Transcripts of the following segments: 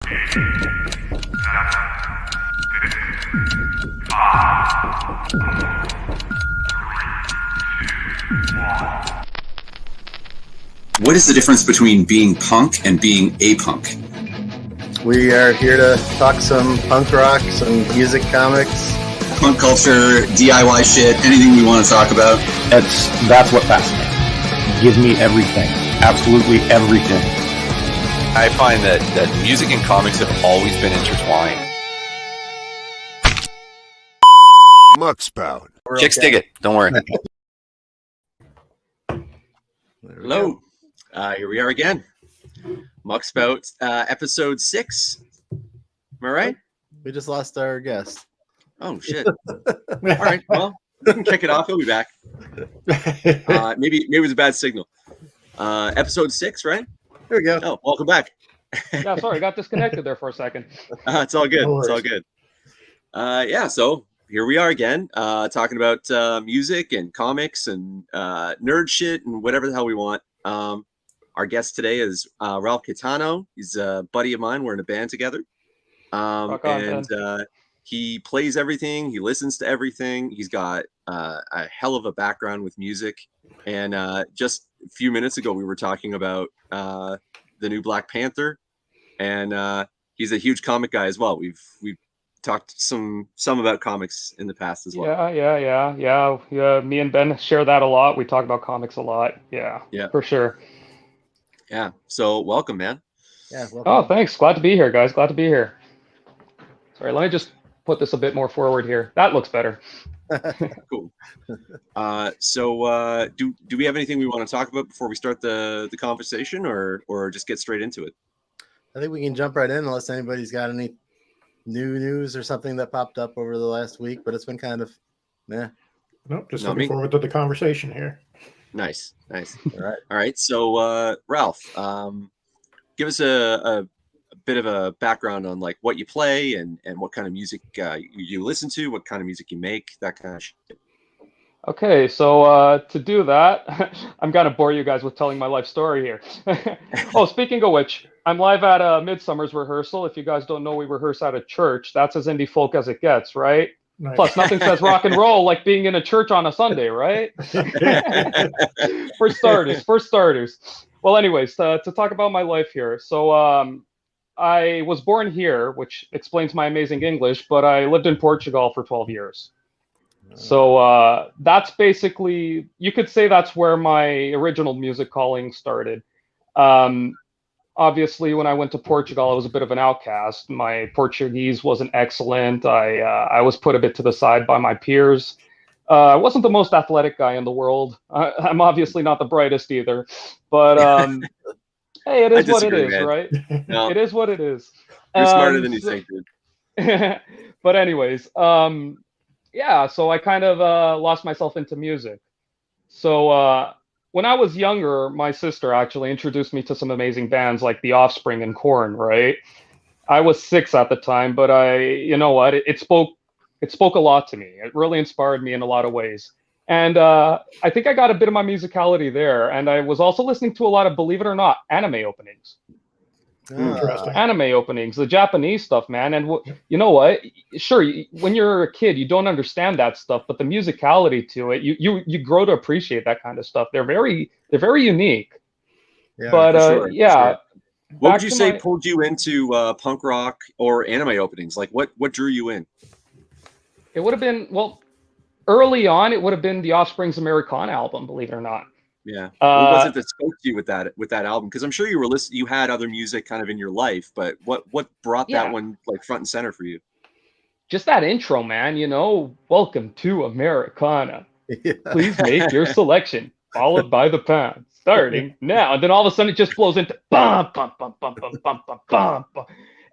What is the difference between being punk and being a punk? We are here to talk some punk rock, some music, comics. Punk culture, DIY shit, anything we want to talk about. That's what fascinates me. Give me everything. Absolutely everything. I find that music and comics have always been intertwined. Muckspout. Chicks dig it. Don't worry. Hello. Here we are again. Muckspout, episode 6. Am I right? We just lost our guest. Oh, shit. All right. Well, we can kick it off. He'll be back. Maybe it was a bad signal. Episode 6, right? There we go. Oh, welcome back. Yeah, sorry, I got disconnected there for a second. It's all good. No It's all good. Yeah, so here we are again, talking about music and comics and nerd shit and whatever the hell we want. Our guest today is Ralf Caetano. He's a buddy of mine. We're in a band together. He plays everything. He listens to everything. He's got a hell of a background with music. And just a few minutes ago, we were talking about the new Black Panther. And he's a huge comic guy as well. We've talked some about comics in the past as well. Yeah. Me and Ben share that a lot. We talk about comics a lot. Yeah, for sure. Yeah. So welcome, man. Yeah. Welcome. Oh, thanks. Glad to be here, guys. Glad to be here. Sorry, let me just put this a bit more forward here. That looks better. Cool. So do we have anything we want to talk about before we start the conversation, or just get straight into it? I think we can jump right in unless anybody's got any new news or something that popped up over the last week, but it's been kind of Nope, just looking forward to the conversation here. Nice. all right. So Ralf, give us a bit of a background on like what you play and what kind of music you listen to, what kind of music you make, that kind of shit. Okay, so to do that, I'm gonna bore you guys with telling my life story here. Oh, speaking of which, I'm live at a Midsummers rehearsal. If you guys don't know, we rehearse at a church. That's as indie folk as it gets, right? Nice. Plus, nothing says rock and roll like being in a church on a Sunday, right? For starters. Well, anyways, to talk about my life here. So I was born here, which explains my amazing English, but I lived in Portugal for 12 years. So that's basically, you could say that's where my original music calling started. Obviously, when I went to Portugal, I was a bit of an outcast. My Portuguese wasn't excellent. I was put a bit to the side by my peers. I wasn't the most athletic guy in the world. I'm obviously not the brightest either. But hey, it is what it is, man. Right? No. It is what it is. You're smarter than you think, dude. But anyways, yeah, so I kind of lost myself into music. So when I was younger, my sister actually introduced me to some amazing bands like The Offspring and Korn, right? I was 6 at the time, but you know what? It spoke a lot to me. It really inspired me in a lot of ways. And I think I got a bit of my musicality there. And I was also listening to a lot of, believe it or not, anime openings. Interesting. Anime openings, the Japanese stuff, man. And you know what? Sure, when you're a kid, you don't understand that stuff, but the musicality to it, you grow to appreciate that kind of stuff. They're very unique. Yeah, but sure. What would you say pulled pulled you into punk rock or anime openings? Like what drew you in? It would have been, well, early on, it would have been the Offspring's Americana album, believe it or not. Yeah. What was it that spoke to you with that album? Because I'm sure you had other music kind of in your life, but what brought that one like front and center for you? Just that intro, man. You know, welcome to Americana. Yeah. Please make your selection, followed by the pound, starting now. And then all of a sudden, it just flows into bum bum bum bum bum bum bum bum bum.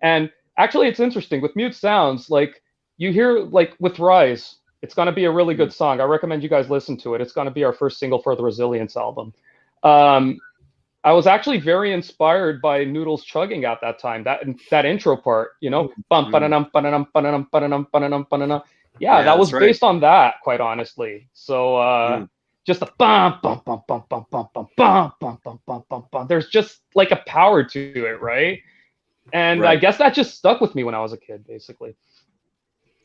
And actually, it's interesting with Mute Sounds. Like you hear, like with Rise. It's going to be a really good song. I recommend you guys listen to it. It's going to be our first single for the Resilience album. I was actually very inspired by Noodles Chugging at that time. That intro part, you know, bum ba-da-dum ba-da-dum ba-da-dum ba-da-dum ba-da-dum ba-da-dum. Yeah, that was based on that, quite honestly. So just a bum bum bum bum bum bum bum bum bum bum bum bum bum. There's just like a power to it, right? And I Right. guess that just stuck with me when I was a kid, basically.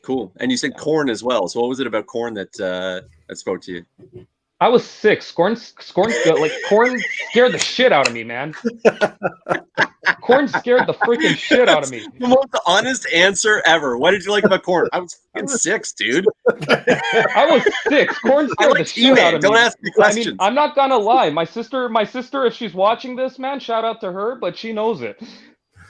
Cool. And you said corn as well. So what was it about corn that that spoke to you? I was 6. Corn scared the shit out of me, man. Corn scared the freaking shit out of me. The most honest answer ever. What did you like about corn? I was fucking 6, dude. I was 6. Corn I scared the like shit out He-Man. of me. Don't ask me questions. I mean, I'm not gonna lie. My sister, if she's watching this, man, shout out to her, but she knows it.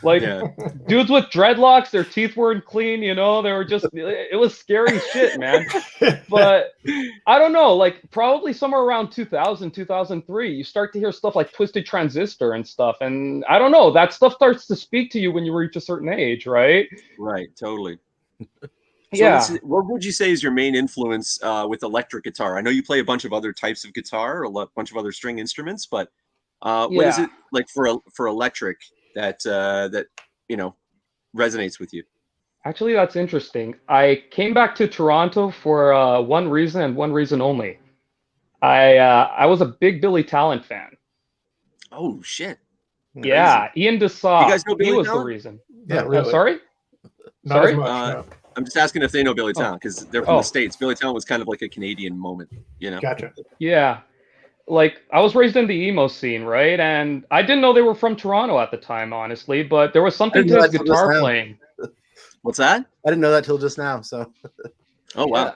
Like, Yeah. dudes with dreadlocks, their teeth weren't clean, you know, they were just, it was scary shit, man. But I don't know, like probably somewhere around 2000, 2003, you start to hear stuff like Twisted Transistor and stuff. And I don't know, that stuff starts to speak to you when you reach a certain age, right? Right. Totally. Yeah. So what would you say is your main influence with electric guitar? I know you play a bunch of other types of guitar, bunch of other string instruments, but what is Yeah. it like for electric that that resonates with you? Actually, that's interesting. I came back to Toronto for one reason and one reason only. I was a big Billy Talent fan. Oh shit! Yeah, Ian DeSaw. You guys know He Billy was the Talent? reason. Yeah, I'm sorry? Not Sorry? as much. No. I'm just asking if they know Billy Talent because they're from Oh. the States. Billy Talent was kind of like a Canadian moment, you know? Gotcha. Yeah. Like, I was raised in the emo scene, right? And I didn't know they were from Toronto at the time, honestly, but there was something didn't to know his that till just guitar now. playing. What's that? I didn't know that till just now. So Oh wow!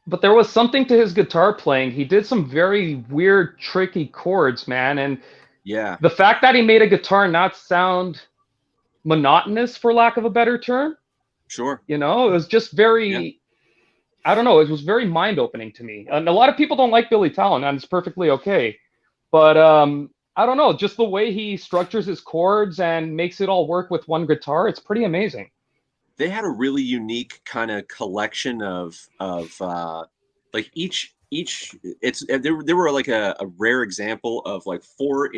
But there was something to his guitar playing. He did some very weird, tricky chords, man. And Yeah, the fact that he made a guitar not sound monotonous, for lack of a better term, sure. you know, it was just very, I don't know, it was very mind-opening to me. And a lot of people don't like Billy Talent, and it's perfectly okay. But I don't know, just the way he structures his chords and makes it all work with one guitar, it's pretty amazing. They had a really unique kind of collection of like each there were like a rare example of like 4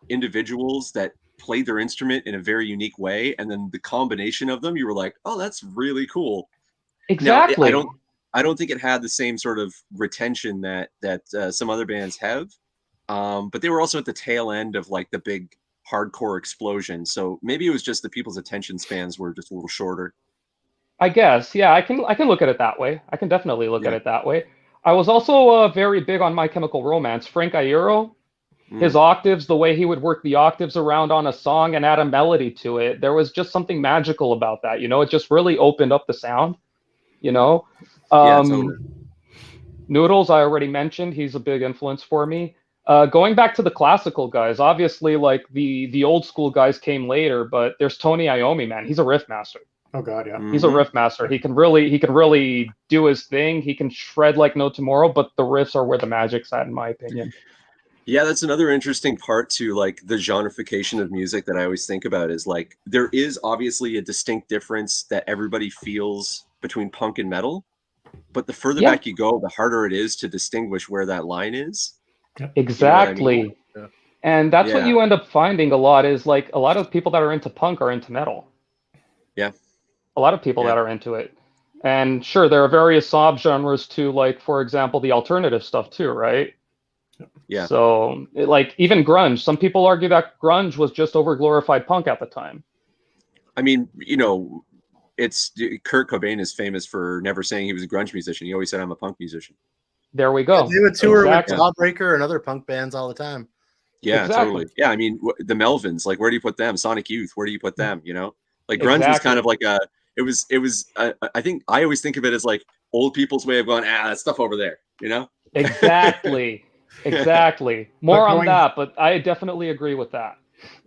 individuals that played their instrument in a very unique way, and then the combination of them, you were like, oh, that's really cool. Exactly. Now, I don't think it had the same sort of retention that some other bands have, but they were also at the tail end of like the big hardcore explosion, so maybe it was just the people's attention spans were just a little shorter. I guess, yeah, I can look at it that way. I can definitely look at Yeah. it that way. I was also very big on My Chemical Romance. Frank Iero, his octaves, the way he would work the octaves around on a song and add a melody to it, there was just something magical about that. You know, it just really opened up the sound. You know, Yeah, totally. Noodles, I already mentioned, he's a big influence for me. Going back to the classical guys, obviously, like the old school guys came later, but there's Tony Iommi, man. He's a riff master. Oh God, yeah. He's a riff master. He can really do his thing. He can shred like no tomorrow, but the riffs are where the magic's at, in my opinion. Yeah, that's another interesting part to like the genreification of music that I always think about is like there is obviously a distinct difference that everybody feels between punk and metal, but the further back you go, the harder it is to distinguish where that line is. Exactly. You know what I mean? And that's what Yeah. you end up finding a lot is like a lot of people that are into punk are into metal. Yeah. A lot of people that are into it. And sure, there are various subgenres to, like, for example, the alternative stuff too, right? Yeah. So, like, even grunge. Some people argue that grunge was just over-glorified punk at the time. I mean, you know, it's Kurt Cobain is famous for never saying he was a grunge musician. He always said, I'm a punk musician. There we go. they would tour Exactly. with Jawbreaker and other punk bands all the time. Yeah, Exactly. totally. Yeah, I mean, the Melvins, like, where do you put them? Sonic Youth, where do you put them? You know, like grunge was kind of like it was. I think I always think of it as like old people's way of going, that stuff over there. You know. Exactly. Exactly. More But on going- that, but I definitely agree with that.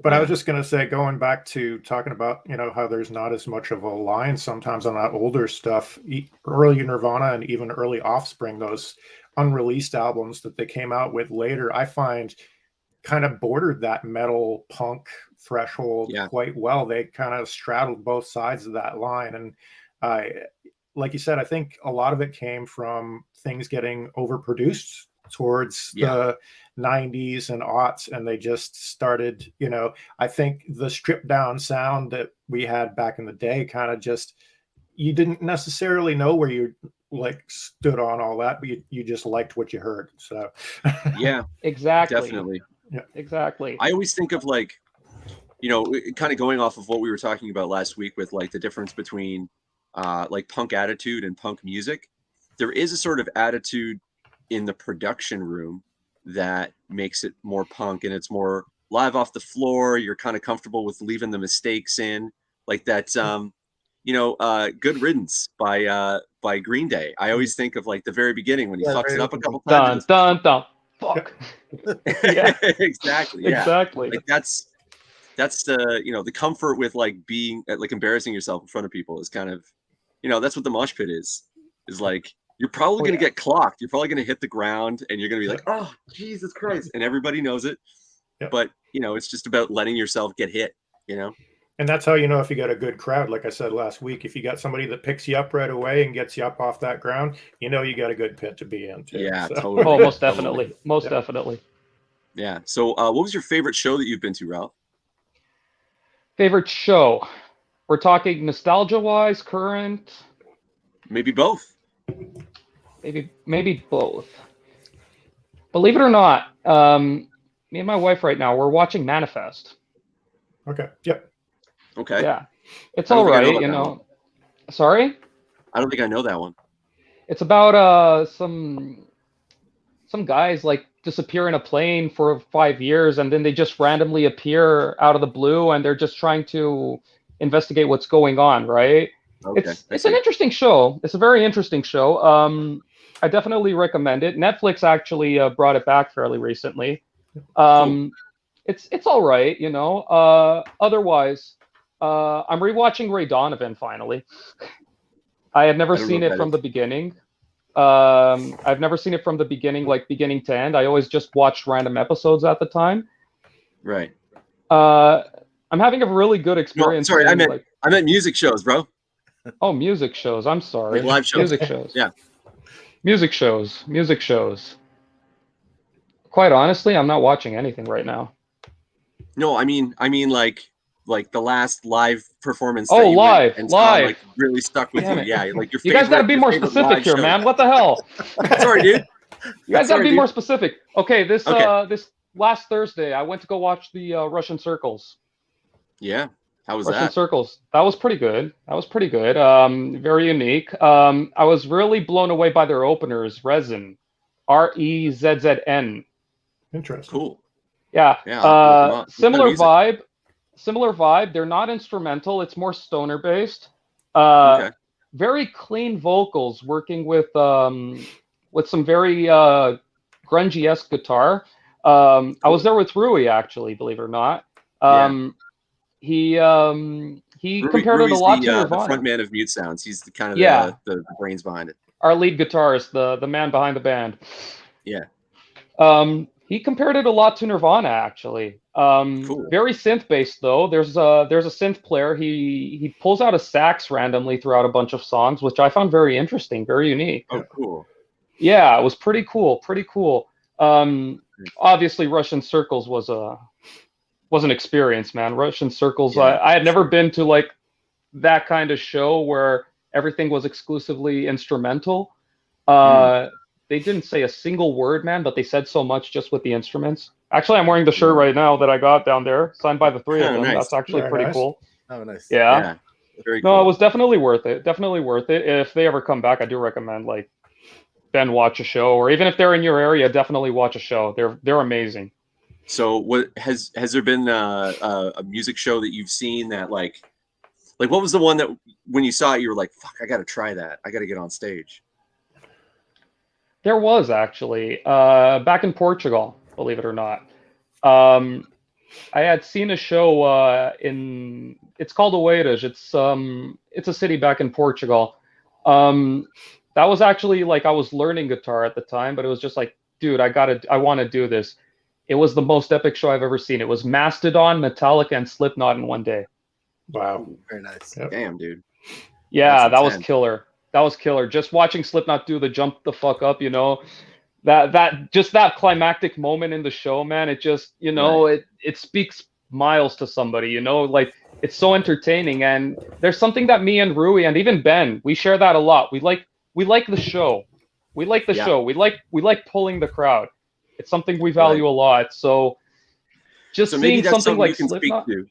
But I was just going to say, going back to talking about, you know, how there's not as much of a line sometimes on that older stuff, early Nirvana and even early Offspring, those unreleased albums that they came out with later, I find kind of bordered that metal punk threshold quite well. They kind of straddled both sides of that line. And like you said, I think a lot of it came from things getting overproduced towards the 90s and aughts, and they just started, you know, I think the stripped down sound that we had back in the day kind of just, you didn't necessarily know where you like stood on all that, but you just liked what you heard. So Yeah, exactly. definitely. Yeah, exactly. I always think of like you know, kind of going off of what we were talking about last week with like the difference between like punk attitude and punk music, there is a sort of attitude in the production room that makes it more punk, and it's more live off the floor. You're kind of comfortable with leaving the mistakes in, like that. You know, "Good Riddance" by Green Day. I always think of like the very beginning when he fucks it up a couple times. Dun dun dun. Fuck. Yeah. Exactly. Yeah. Exactly. Like that's the, you know, the comfort with like being like embarrassing yourself in front of people is kind of, you know, that's what the mosh pit is like. You're probably going to get clocked. You're probably going to hit the ground and you're going to be like, oh, Jesus Christ. And everybody knows it. Yep. But, you know, it's just about letting yourself get hit, you know? And that's how you know if you got a good crowd. Like I said last week, if you got somebody that picks you up right away and gets you up off that ground, you know you got a good pit to be in too. Yeah, so. totally. Oh, most definitely. Most definitely. Yeah. So what was your favorite show that you've been to, Ralph? Favorite show? We're talking nostalgia-wise, current? Maybe both. Maybe both. Believe it or not, me and my wife right now, we're watching Manifest. Okay. Yep. Okay. Yeah. It's I don't all think I know right, about you that know. one. Sorry? I don't think I know that one. It's about some guys like disappear in a plane for 5 years and then they just randomly appear out of the blue and they're just trying to investigate what's going on, right? Okay. It's an interesting show. It's a very interesting show. I definitely recommend it. Netflix actually brought it back fairly recently. Cool. It's all right, you know. Otherwise, I'm rewatching Ray Donovan finally. I had never I don't know seen what it that from is. the beginning. I've never seen it from the beginning, like beginning to end. I always just watched random episodes at the time. Right. I'm having a really good No, experience. sorry, I seeing, meant music shows, bro. oh, music shows. I'm sorry. Like live shows. Music shows. Yeah. Music shows. Quite honestly, I'm not watching anything right now. No, I mean like the last live performance. Oh, that you went live, and saw, live. like really stuck with Damn you. it. Yeah, like your You guys got to favorite- be your more favorite specific live here, show. man. What the hell? Sorry, dude. You guys got to Sorry, be dude. more specific. Okay, this Okay. this last Thursday, I went to go watch the Russian Circles. Yeah. How was Russian that? Circles. That was pretty good. Very unique. I was really blown away by their openers. Resin, Rezzn. Interesting. Cool. Yeah. Yeah, I'll look 'em up. What Similar kind of vibe. Similar vibe. They're not instrumental. It's more stoner based. Okay. Very clean vocals, working with some very grungy-esque guitar. I was there with Rui, actually, believe it or not. He compared it a lot to the Nirvana. front man of Mute Sounds. He's the kind of Yeah. the brains behind it. Our lead guitarist, the man behind the band. Yeah. He compared it a lot to Nirvana, actually. Cool. Very synth based though. There's a synth player. He pulls out a sax randomly throughout a bunch of songs, which I found very interesting, very unique. Oh, cool. Yeah, it was pretty cool. Obviously, Russian Circles was an experience, man. Russian Circles. Yeah, I had never been to like that kind of show where everything was exclusively instrumental. They didn't say a single word, man, but they said so much just with the instruments. Actually, I'm wearing the shirt right now that I got down there, signed by the three of them. Nice. That's actually Very pretty nice. cool. Oh, nice. Yeah. Very cool. No, it was definitely worth it. Definitely worth it. If they ever come back, I do recommend like Ben watch a show, or even if they're in your area, definitely watch a show. They're amazing. So, what has there been a music show that you've seen that like what was the one that when you saw it you were like, fuck, I got to try that. I got to get on stage. There was actually back in Portugal, believe it or not. I had seen a show it's called Oeiras. It's a city back in Portugal. That was actually like I was learning guitar at the time, but it was just like, dude, I want to do this. It was the most epic show I've ever seen. It was Mastodon, Metallica, and Slipknot in one day. Wow. Very nice. Yep. Damn, dude. Yeah, That's that was intense. killer. That was killer. Just watching Slipknot do the jump the fuck up, you know, that climactic moment in the show, man. It just, you know, it speaks miles to somebody, you know, like it's so entertaining. And there's something that me and Rui and even Ben, we share that a lot. We like the show. We like the show. We like pulling the crowd. It's something we value a lot. So just So maybe seeing that's something like you can Slipknot. speak to.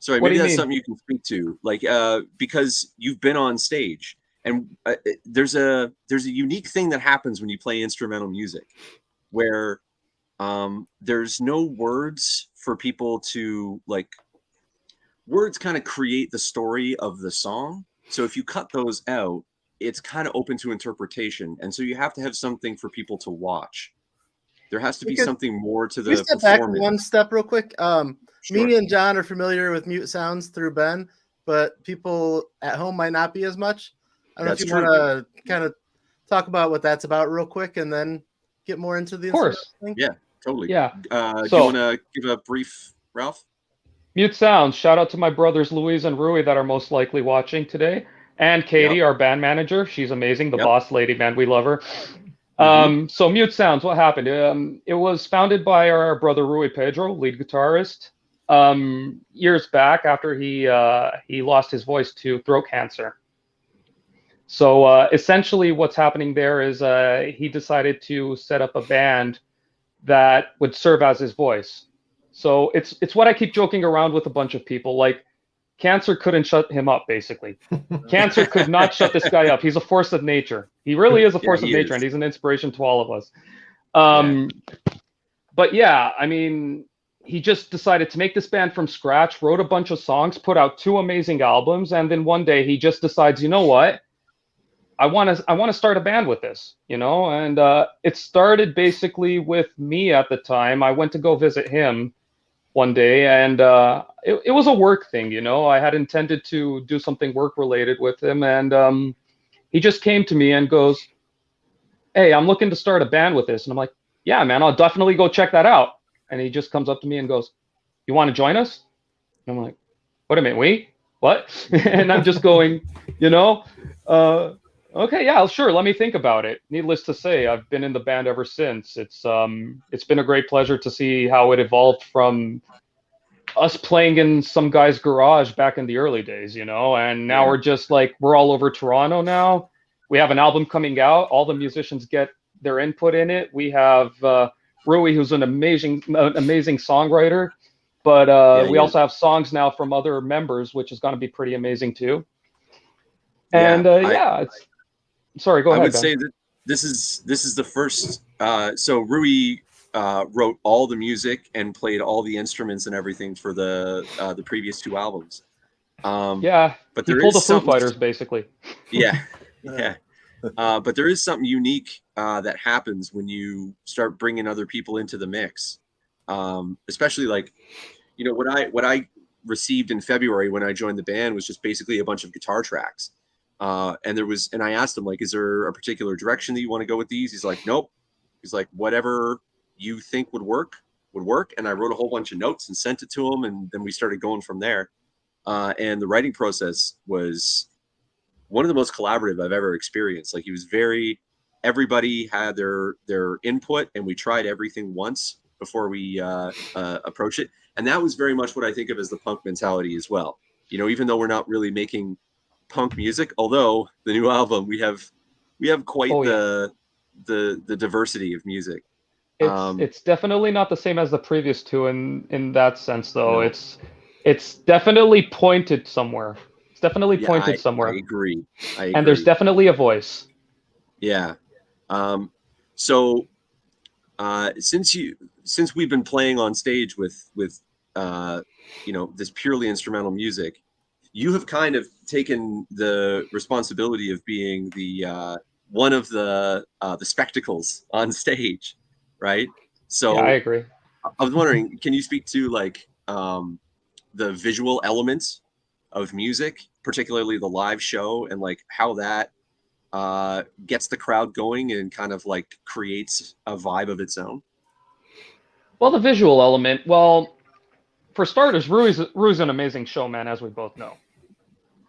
Sorry, What do maybe you that's mean? something you can speak to, like because you've been on stage, and there's a unique thing that happens when you play instrumental music, where there's no words for people to like. Words kind of create the story of the song, so if you cut those out, it's kind of open to interpretation, and so you have to have something for people to watch. There has to be Because something more to Can we the step back performance. one step real quick? Sure. Me and John are familiar with mute sounds through Ben, but people at home might not be as much. I don't know That's if you true. want to kind of talk about what that's about real quick, and then get more into the Of course. instrumental thing. Yeah, totally. Yeah. Do you So- want to give a brief, Ralph? Mute sounds. Shout out to my brothers Louise and Rui that are most likely watching today, and Katie, our band manager. She's amazing, the Yep. boss lady, man. We love her. Mhm. So Mute Sounds, what happened? It was founded by our brother Rui Pedro, lead guitarist, years back after he lost his voice to throat cancer. So essentially, what's happening there is he decided to set up a band that would serve as his voice. So it's what I keep joking around with a bunch of people. Like, cancer couldn't shut him up, basically. Cancer could not shut this guy up. He's a force of nature. He really is a force of nature, and he's an inspiration to all of us. But yeah, I mean, he just decided to make this band from scratch, wrote a bunch of songs, put out 2 amazing albums, and then one day he just decides, you know what? I want to start a band with this, you know? And it started basically with me at the time. I went to go visit him one day, and it was a work thing, you know. I had intended to do something work related with him, and he just came to me and goes, "Hey, I'm looking to start a band with this." And I'm like, "Yeah, man, I'll definitely go check that out." And he just comes up to me and goes, "You want to join us?" And I'm like, "Wait a minute, we? What?" And I'm just going, you know, okay, yeah, sure, let me think about it. Needless to say, I've been in the band ever since. It's been a great pleasure to see how it evolved from us playing in some guy's garage back in the early days, you know, and now we're just like, we're all over Toronto now. We have an album coming out. All the musicians get their input in it. We have Rui, who's an amazing songwriter, but we also have songs now from other members, which is going to be pretty amazing too. And it's sorry, go ahead. I would Ben. say that this is the first. So Rui wrote all the music and played all the instruments and everything for the previous 2 albums. Yeah, but he there pulled is the Foo something- Fighters basically. Yeah, yeah. But there is something unique that happens when you start bringing other people into the mix, especially like, you know, what I received in February when I joined the band was just basically a bunch of guitar tracks. And I asked him, like, is there a particular direction that you want to go with these? He's like, nope. He's like, whatever you think would work. And I wrote a whole bunch of notes and sent it to him. And then we started going from there. And the writing process was one of the most collaborative I've ever experienced. Like, everybody had their input, and we tried everything once before we approach it. And that was very much what I think of as the punk mentality as well. You know, even though we're not really making punk music, although the new album we have quite the diversity of music. It's definitely not the same as the previous 2 in that sense, though. No. It's definitely pointed somewhere. It's definitely pointed somewhere. I agree. And there's definitely a voice. Yeah. So since we've been playing on stage with you know, this purely instrumental music, you have kind of taken the responsibility of being the one of the spectacles on stage, right? So Yeah, I agree. I was wondering, can you speak to like the visual elements of music, particularly the live show, and like how that gets the crowd going and kind of like creates a vibe of its own? Well, the visual element, well, for starters, Rui's an amazing showman, as we both know.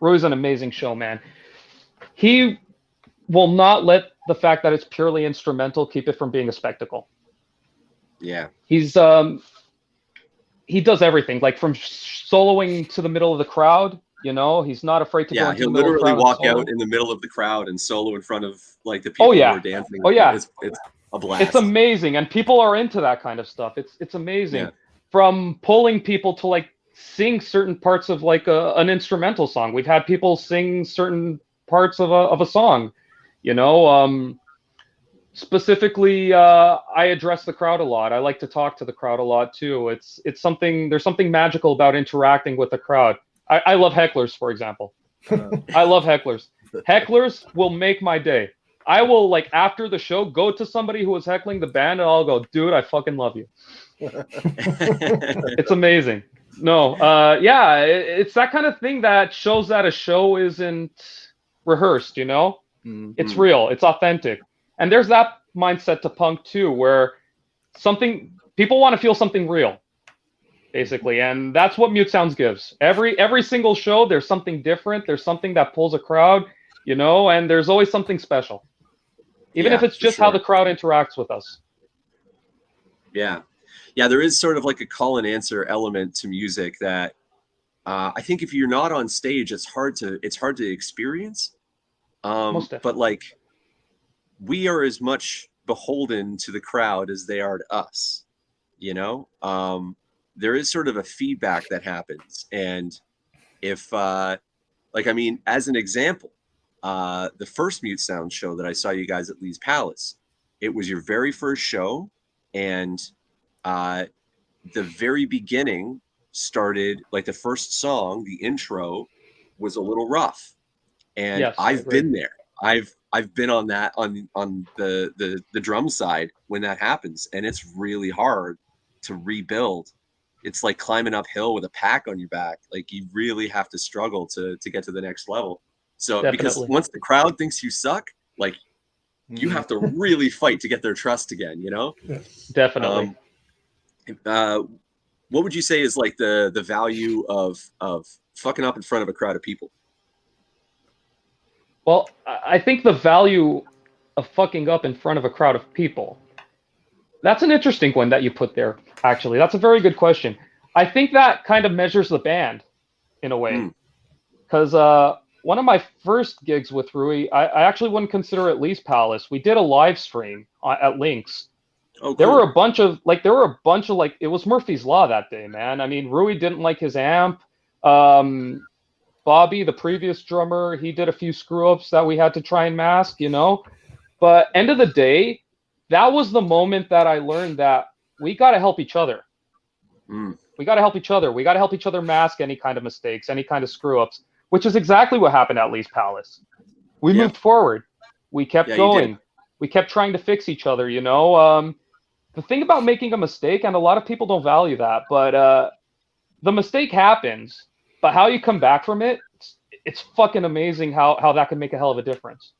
Rui's an amazing showman. He will not let the fact that it's purely instrumental keep it from being a spectacle. Yeah. He does everything, like from soloing to the middle of the crowd. You know, he's not afraid to go into he'll the middle literally of the crowd walk out in the middle of the crowd and solo in front of like the people who are dancing. Oh yeah, it's a blast. It's amazing, and people are into that kind of stuff. It's amazing. Yeah. From pulling people to like sing certain parts of like an instrumental song. We've had people sing certain parts of a song, you know. Specifically, I address the crowd a lot. I like to talk to the crowd a lot too. It's something. There's something magical about interacting with the crowd. I love hecklers, for example. I love hecklers. Hecklers will make my day. I will, like, after the show, go to somebody who was heckling the band, and I'll go, dude, I fucking love you. It's amazing. No, yeah, it's that kind of thing that shows that a show isn't rehearsed, you know? Mm-hmm. It's real, it's authentic. And there's that mindset to punk too, where people want to feel something real, basically. And that's what Mute Sounds gives. Every single show, there's something different. There's something that pulls a crowd, you know, and there's always something special. Even if it's just how the crowd interacts with us. Yeah. Yeah, there is sort of like a call and answer element to music that I think if you're not on stage, it's hard to experience. But like, we are as much beholden to the crowd as they are to us, you know. There is sort of a feedback that happens, and if like, I mean, as an example, the first Mute Sound show that I saw you guys at Lee's Palace, it was your very first show, and the very beginning started, like, the first song, the intro was a little rough, and yes, I've been there. I've been on that on the drum side when that happens, and it's really hard to rebuild. It's like climbing uphill with a pack on your back. Like, you really have to struggle to get to the next level. So Definitely. Because once the crowd thinks you suck, like, you have to really fight to get their trust again, you know? Definitely. What would you say is like the value of fucking up in front of a crowd of people? Well, I think the value of fucking up in front of a crowd of people, that's an interesting one that you put there, actually. That's a very good question. I think that kind of measures the band in a way. Because one of my first gigs with Rui, I actually wouldn't consider it Lee's Palace. We did a live stream at Lynx. Oh, cool. There were a bunch of it was Murphy's Law that day, man. I mean, Rui didn't like his amp. Bobby, the previous drummer, he did a few screw-ups that we had to try and mask, you know? But end of the day, that was the moment that I learned that we got to help each other. We got to help each other. We got to help each other mask any kind of mistakes, any kind of screw-ups, which is exactly what happened at Lee's Palace. We moved forward. We kept going. We kept trying to fix each other, you know? The thing about making a mistake, and a lot of people don't value that, but the mistake happens. But how you come back from it, it's fucking amazing how that can make a hell of a difference.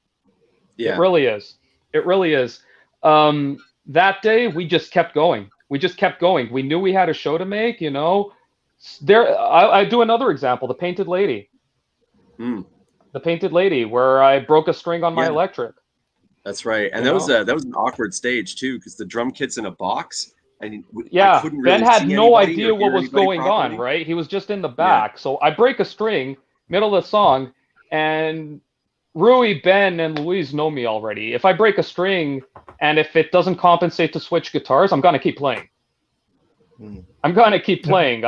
Yeah. It really is. It really is. That day, we just kept going. We just kept going. We knew we had a show to make, you know. I do another example, the Painted Lady. The Painted Lady, where I broke a string on my electric. That's right. And that was an awkward stage, too, because the drum kit's in a box. And yeah, I couldn't really Ben had see no anybody idea or what hear was anybody going properly. on, right? He was just in the back. So I break a string, middle of the song, and Rui, Ben, and Louise know me already. If I break a string, and if it doesn't compensate to switch guitars, I'm going to keep playing. I'm going to keep playing.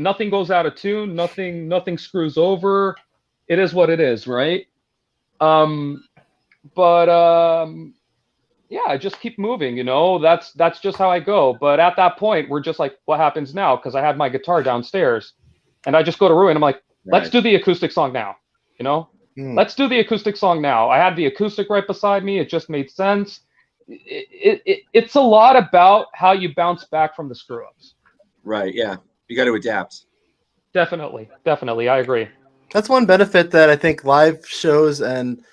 Nothing goes out of tune. Nothing screws over. It is what it is, right? Yeah, I just keep moving, you know, that's just how I go. But at that point, we're just like, what happens now? Because I had my guitar downstairs, and I just go to Rui and I'm like, let's do the acoustic song now, you know? Let's do the acoustic song now. I had the acoustic right beside me. It just made sense. It's a lot about how you bounce back from the screw-ups. Right, yeah. You got to adapt. Definitely. I agree. That's one benefit that I think live shows and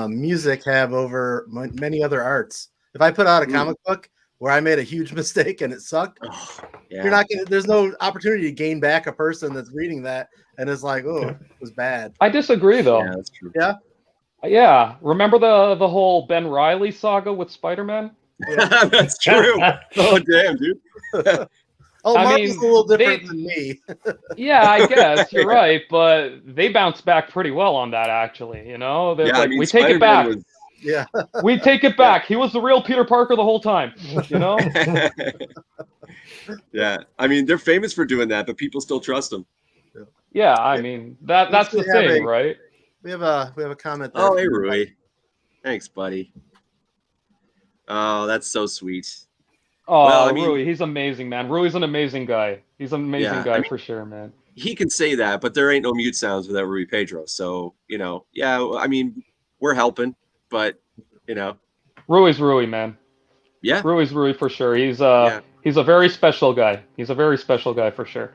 music have over many other arts. If I put out a comic book where I made a huge mistake and it sucked, you're not gonna. There's no opportunity to gain back a person that's reading that and is like, "Oh, it was bad." I disagree, though. Yeah, that's true. Yeah. Remember the whole Ben Reilly saga with Spider-Man? That's true. Oh, damn, dude. Marvel's a little different than me. Yeah, I guess you're right, but they bounced back pretty well on that, actually. You know, we take it back. Yeah, we take it back. He was the real Peter Parker the whole time. You know. Yeah, I mean they're famous for doing that, but people still trust them. Yeah, I mean that's the thing, right? We have a comment there. Oh, hey Rui, thanks, buddy. Oh, that's so sweet. Oh, Well, I mean, Rui, he's amazing, man. Rui's an amazing guy. He's an amazing guy for sure, man. He can say that, but there ain't no mute sounds without Rui Pedro. So, yeah, I mean, we're helping, but, Rui's Rui, man. Yeah. Rui's Rui for sure. He's a very special guy. He's a very special guy for sure.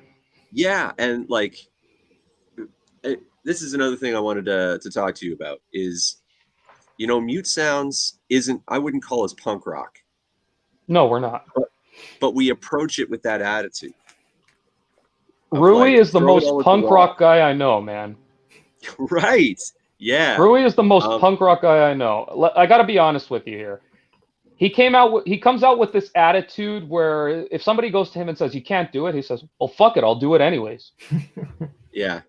Yeah, and like, this is another thing I wanted to talk to you about is, mute sounds I wouldn't call us punk rock. No, we're not. But we approach it with that attitude. Rui is the most punk rock guy I know, man. Right. Yeah. Rui is the most punk rock guy I know. I got to be honest with you here. He comes out with this attitude where if somebody goes to him and says, you can't do it, he says, well, fuck it, I'll do it anyways. Yeah.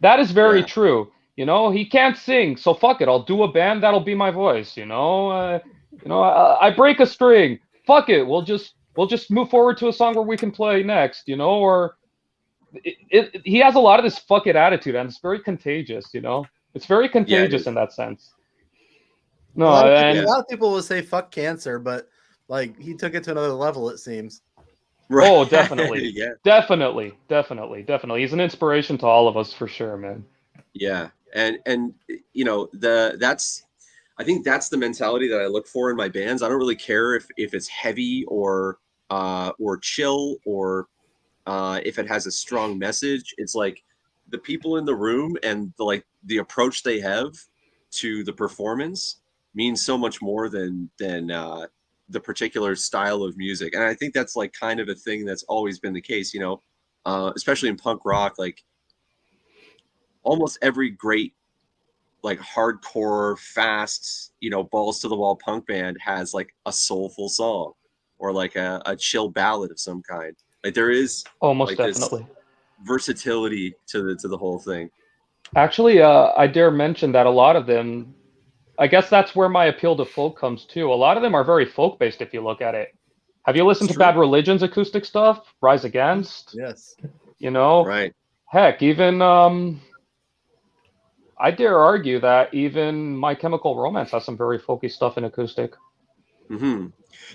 That is very true. He can't sing, so fuck it, I'll do a band, that'll be my voice, I break a string. Fuck it, we'll just move forward to a song where we can play next, or he has a lot of this fuck it attitude, and it's very contagious, It's very contagious in that sense. No, a lot of people will say fuck cancer, but like he took it to another level, it seems. Right. Oh, definitely. Yeah. Definitely. He's an inspiration to all of us for sure, man. Yeah. And I think that's the mentality that I look for in my bands. I don't really care if it's heavy or chill or if it has a strong message. It's like the people in the room and the approach they have to the performance means so much more than the particular style of music. And I think that's like kind of a thing that's always been the case, especially in punk rock. Like almost every great like hardcore, fast, balls to the wall punk band has like a soulful song or like a chill ballad of some kind. Like there is almost definitely versatility to the whole thing. Actually, I dare mention that a lot of them, I guess that's where my appeal to folk comes too. A lot of them are very folk based if you look at it. Have you listened to Bad Religion's acoustic stuff? Rise Against? Yes. Right. Heck, even I dare argue that even My Chemical Romance has some very folky stuff in acoustic. Mm-hmm.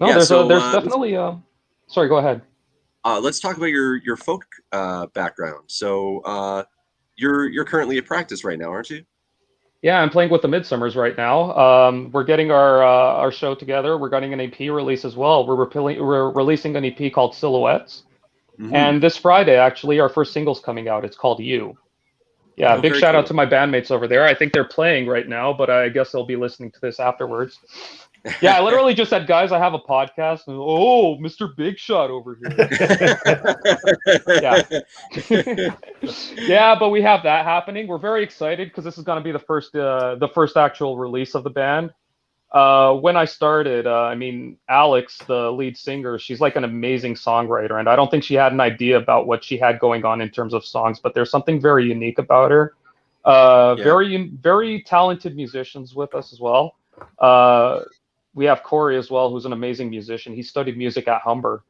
No, there's definitely sorry, go ahead. Let's talk about your folk background. So you're currently at practice right now, aren't you? Yeah, I'm playing with the Midsummers right now. We're getting our show together. We're getting an EP release as well. We're releasing an EP called Silhouettes. Mm-hmm. And this Friday, actually, our first single's coming out. It's called You. Yeah, big shout out to my bandmates over there. I think they're playing right now, but I guess they'll be listening to this afterwards. Yeah, I literally just said, guys, I have a podcast. And, Mr. Big Shot over here. Yeah. Yeah, but we have that happening. We're very excited because this is going to be the first actual release of the band. When I started, Alex, the lead singer, she's like an amazing songwriter, and I don't think she had an idea about what she had going on in terms of songs, but there's something very unique about her. Very, very talented musicians with us as well. We have Corey as well, who's an amazing musician. He studied music at Humber.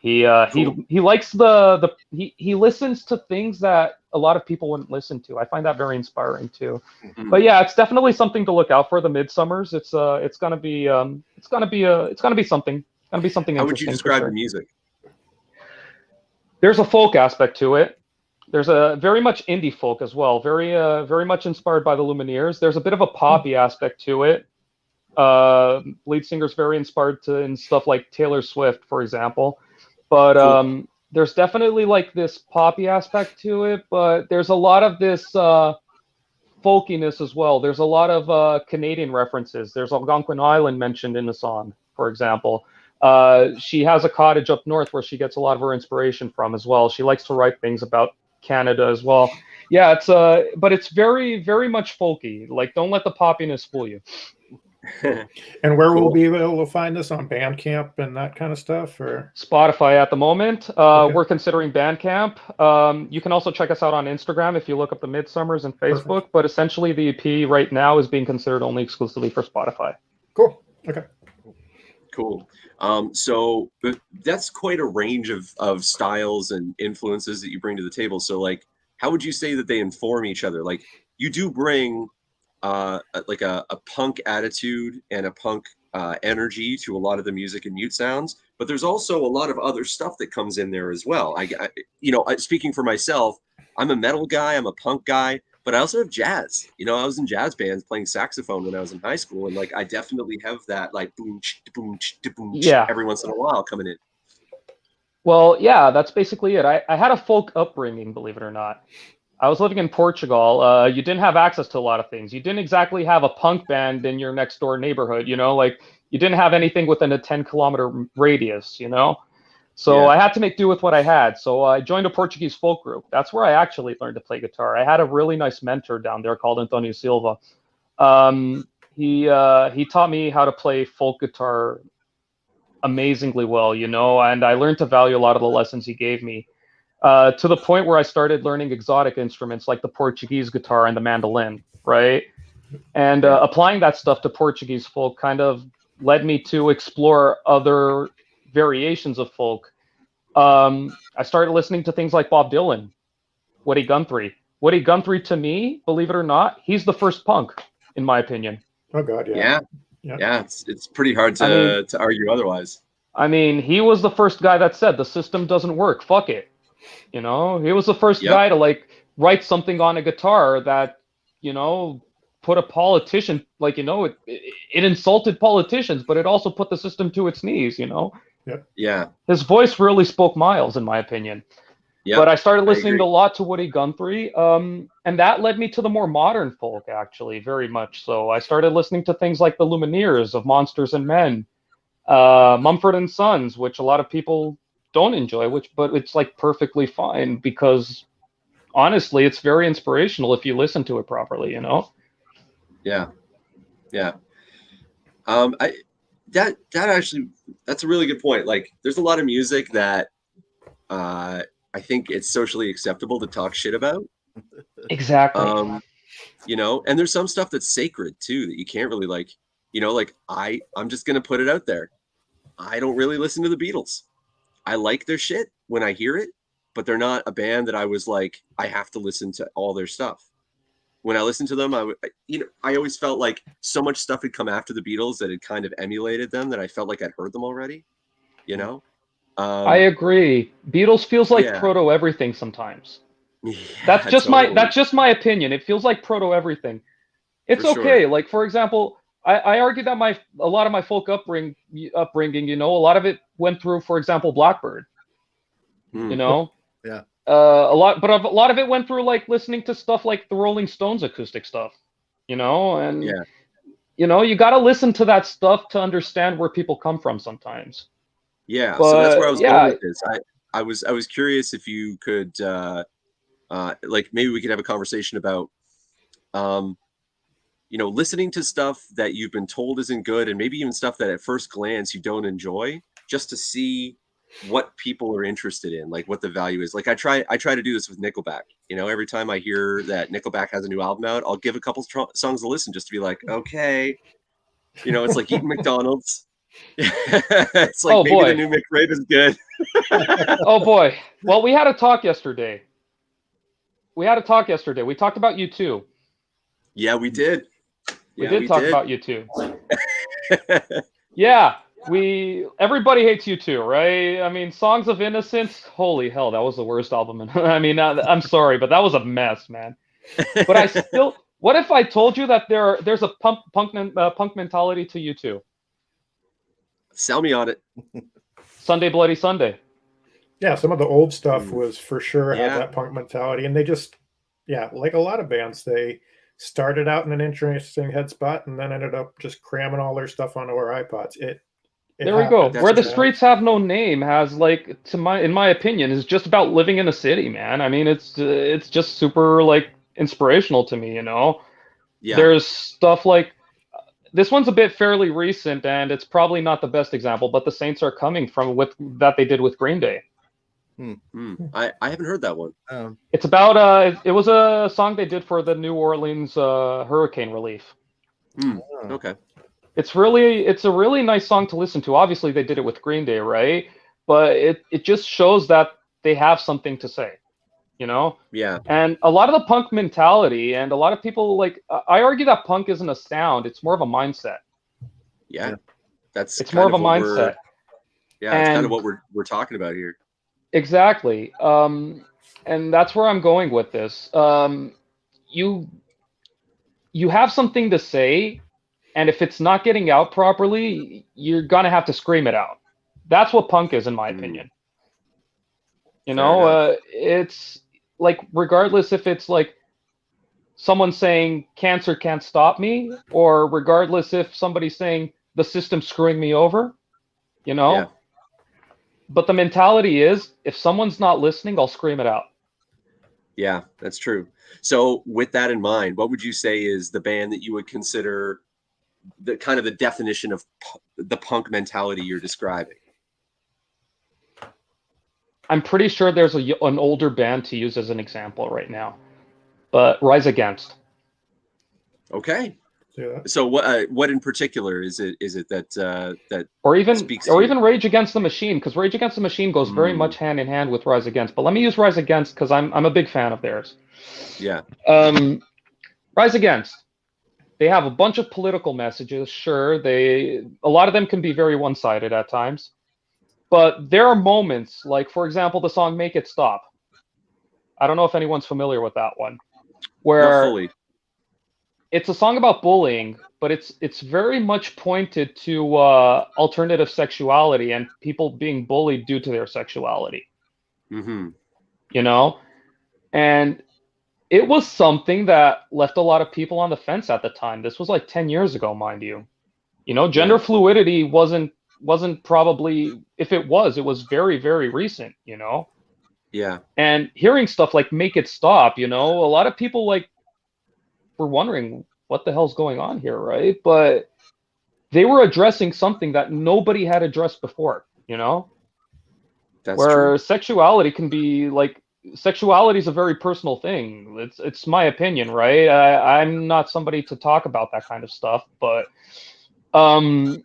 He likes he listens to things that a lot of people wouldn't listen to. I find that very inspiring too. Mm-hmm. But yeah, it's definitely something to look out for. The Midsummers. It's gonna be something. It's gonna be something interesting. How would you describe the music? There's a folk aspect to it. There's a very much indie folk as well. Very much inspired by the Lumineers. There's a bit of a poppy aspect to it. Lead singer's very inspired in stuff like Taylor Swift, for example. But there's definitely like this poppy aspect to it, but there's a lot of this folkiness as well. There's a lot of Canadian references. There's Algonquin Island mentioned in the song, for example. She has a cottage up north where she gets a lot of her inspiration from as well. She likes to write things about Canada as well. Yeah, but it's very, very much folky. Like, don't let the poppiness fool you. And where will we be able to find this on Bandcamp and that kind of stuff, or Spotify at the moment? Okay. We're considering Bandcamp. You can also check us out on Instagram if you look up the Midsummers and Facebook. Perfect. But essentially, the EP right now is being considered only exclusively for Spotify. Cool. Okay. Cool. So that's quite a range of styles and influences that you bring to the table. So like, how would you say that they inform each other? Like you do bring like a punk attitude and a punk energy to a lot of the music and Mute Sounds, but there's also a lot of other stuff that comes in there as well. Speaking for myself, I'm a metal guy, I'm a punk guy, but I also have jazz. I was in jazz bands playing saxophone when I was in high school, and like I definitely have that like boom, boom, boom, Yeah. every once in a while coming in. Well, yeah, that's basically it. I had a folk upbringing, believe it or not. I was living in Portugal. You didn't have access to a lot of things. You didn't exactly have a punk band in your next door neighborhood, like you didn't have anything within a 10-kilometer radius, So Yeah. I had to make do with what I had. So I joined a Portuguese folk group. That's where I actually learned to play guitar. I had a really nice mentor down there called Antonio Silva. He taught me how to play folk guitar amazingly well, and I learned to value a lot of the lessons he gave me. To the point where I started learning exotic instruments like the Portuguese guitar and the mandolin, right? And applying that stuff to Portuguese folk kind of led me to explore other variations of folk. I started listening to things like Bob Dylan, Woody Guthrie. Woody Guthrie, to me, believe it or not, he's the first punk, in my opinion. Oh God, yeah. Yeah. It's pretty hard to argue otherwise. I mean, he was the first guy that said the system doesn't work. Fuck it. He was the first guy to like write something on a guitar that, put a politician, like, it insulted politicians, but it also put the system to its knees, Yeah. His voice really spoke miles, in my opinion. Yeah. But I started listening a lot to Woody Guthrie, and that led me to the more modern folk, actually, very much so. I started listening to things like the Lumineers of Monsters and Men, Mumford & Sons, which a lot of people don't enjoy, but it's like perfectly fine because honestly, it's very inspirational if you listen to it properly, Yeah. That's a really good point. Like, there's a lot of music that I think it's socially acceptable to talk shit about. Exactly. And there's some stuff that's sacred too that you can't really like. I'm just gonna put it out there. I don't really listen to the Beatles. I like their shit when I hear it, but they're not a band that I was like, I have to listen to all their stuff. When I listened to them, I always felt like so much stuff had come after the Beatles that had kind of emulated them that I felt like I'd heard them already, I agree. Beatles feels like proto everything sometimes. That's just my opinion. It feels like proto everything. It's okay. Sure. Like, for example, I argue that a lot of my folk upbringing, a lot of it went through, for example, Blackbird. Yeah. A lot of it went through like listening to stuff like the Rolling Stones acoustic stuff, and you got to listen to that stuff to understand where people come from sometimes. Yeah, but, so that's where I was going with this. I was curious if you could like maybe we could have a conversation about listening to stuff that you've been told isn't good, and maybe even stuff that at first glance you don't enjoy, just to see what people are interested in, like what the value is. Like I try to do this with Nickelback. Every time I hear that Nickelback has a new album out, I'll give a couple songs to listen just to be like, okay, it's like eating McDonald's. It's like maybe the new McRib is good. Oh boy. Well, we had a talk yesterday. We talked about U2. Yeah, we did. We did talk about U2. Yeah. Everybody hates U2, right? I mean, Songs of Innocence, holy hell, that was the worst album. I mean, I'm sorry, but that was a mess, man. But what if I told you that there's a punk mentality to U2? Sell me on it. Sunday Bloody Sunday. Yeah, some of the old stuff was for sure had that punk mentality, and they just, like a lot of bands, they started out in an interesting head spot and then ended up just cramming all their stuff onto our iPods. There we go. Where the Streets Have No Name has, like, in my opinion, is just about living in a city, man. I mean, it's just super like inspirational to me, Yeah. There's stuff like this one's a bit fairly recent, and it's probably not the best example, but The Saints Are Coming that they did with Green Day. I haven't heard that one. It's about it was a song they did for the New Orleans hurricane relief. Okay. it's a really nice song to listen to. Obviously, they did it with Green Day, right? But it just shows that they have something to say, you know? Yeah. And a lot of the punk mentality, and a lot of people like, I argue that punk isn't a sound; it's more of a mindset. Yeah. That's It's more of a what mindset. Yeah, it's kind of And what we're talking about here. exactly. And that's where I'm going with this. You have something to say, and if it's not getting out properly, you're gonna have to scream it out. That's what punk is, in my opinion. You Fair know, enough. it's like, regardless if it's like someone saying cancer can't stop me, or regardless if somebody's saying the system's screwing me over, you know. Yeah. But the mentality is, if someone's not listening, I'll scream it out. Yeah, that's true. So with that in mind, what would you say is the band that you would consider the kind of the definition of the punk mentality you're describing? I'm pretty sure there's an older band to use as an example right now, but Rise Against. Okay. Yeah. So what in particular is it that Or even speaks to you? Rage Against the Machine, because Rage Against the Machine goes very much hand in hand with Rise Against. But let me use Rise Against because I'm a big fan of theirs. Yeah. Rise Against. They have a bunch of political messages. Sure, a lot of them can be very one-sided at times, but there are moments, like for example, the song "Make It Stop." I don't know if anyone's familiar with that one, where Not fully. it's a song about bullying, but it's very much pointed to alternative sexuality and people being bullied due to their sexuality. Mm-hmm. You know, and it was something that left a lot of people on the fence at the time. This was like 10 years ago, mind you. You know, gender fluidity wasn't probably, if it was very, very recent, you know? Yeah. And hearing stuff like "Make It Stop," you know, a lot of people like were wondering what the hell's going on here, right? But they were addressing something that nobody had addressed before, you know? That's Where true. sexuality can be like, sexuality is a very personal thing. It's my opinion, right? I'm not somebody to talk about that kind of stuff, but them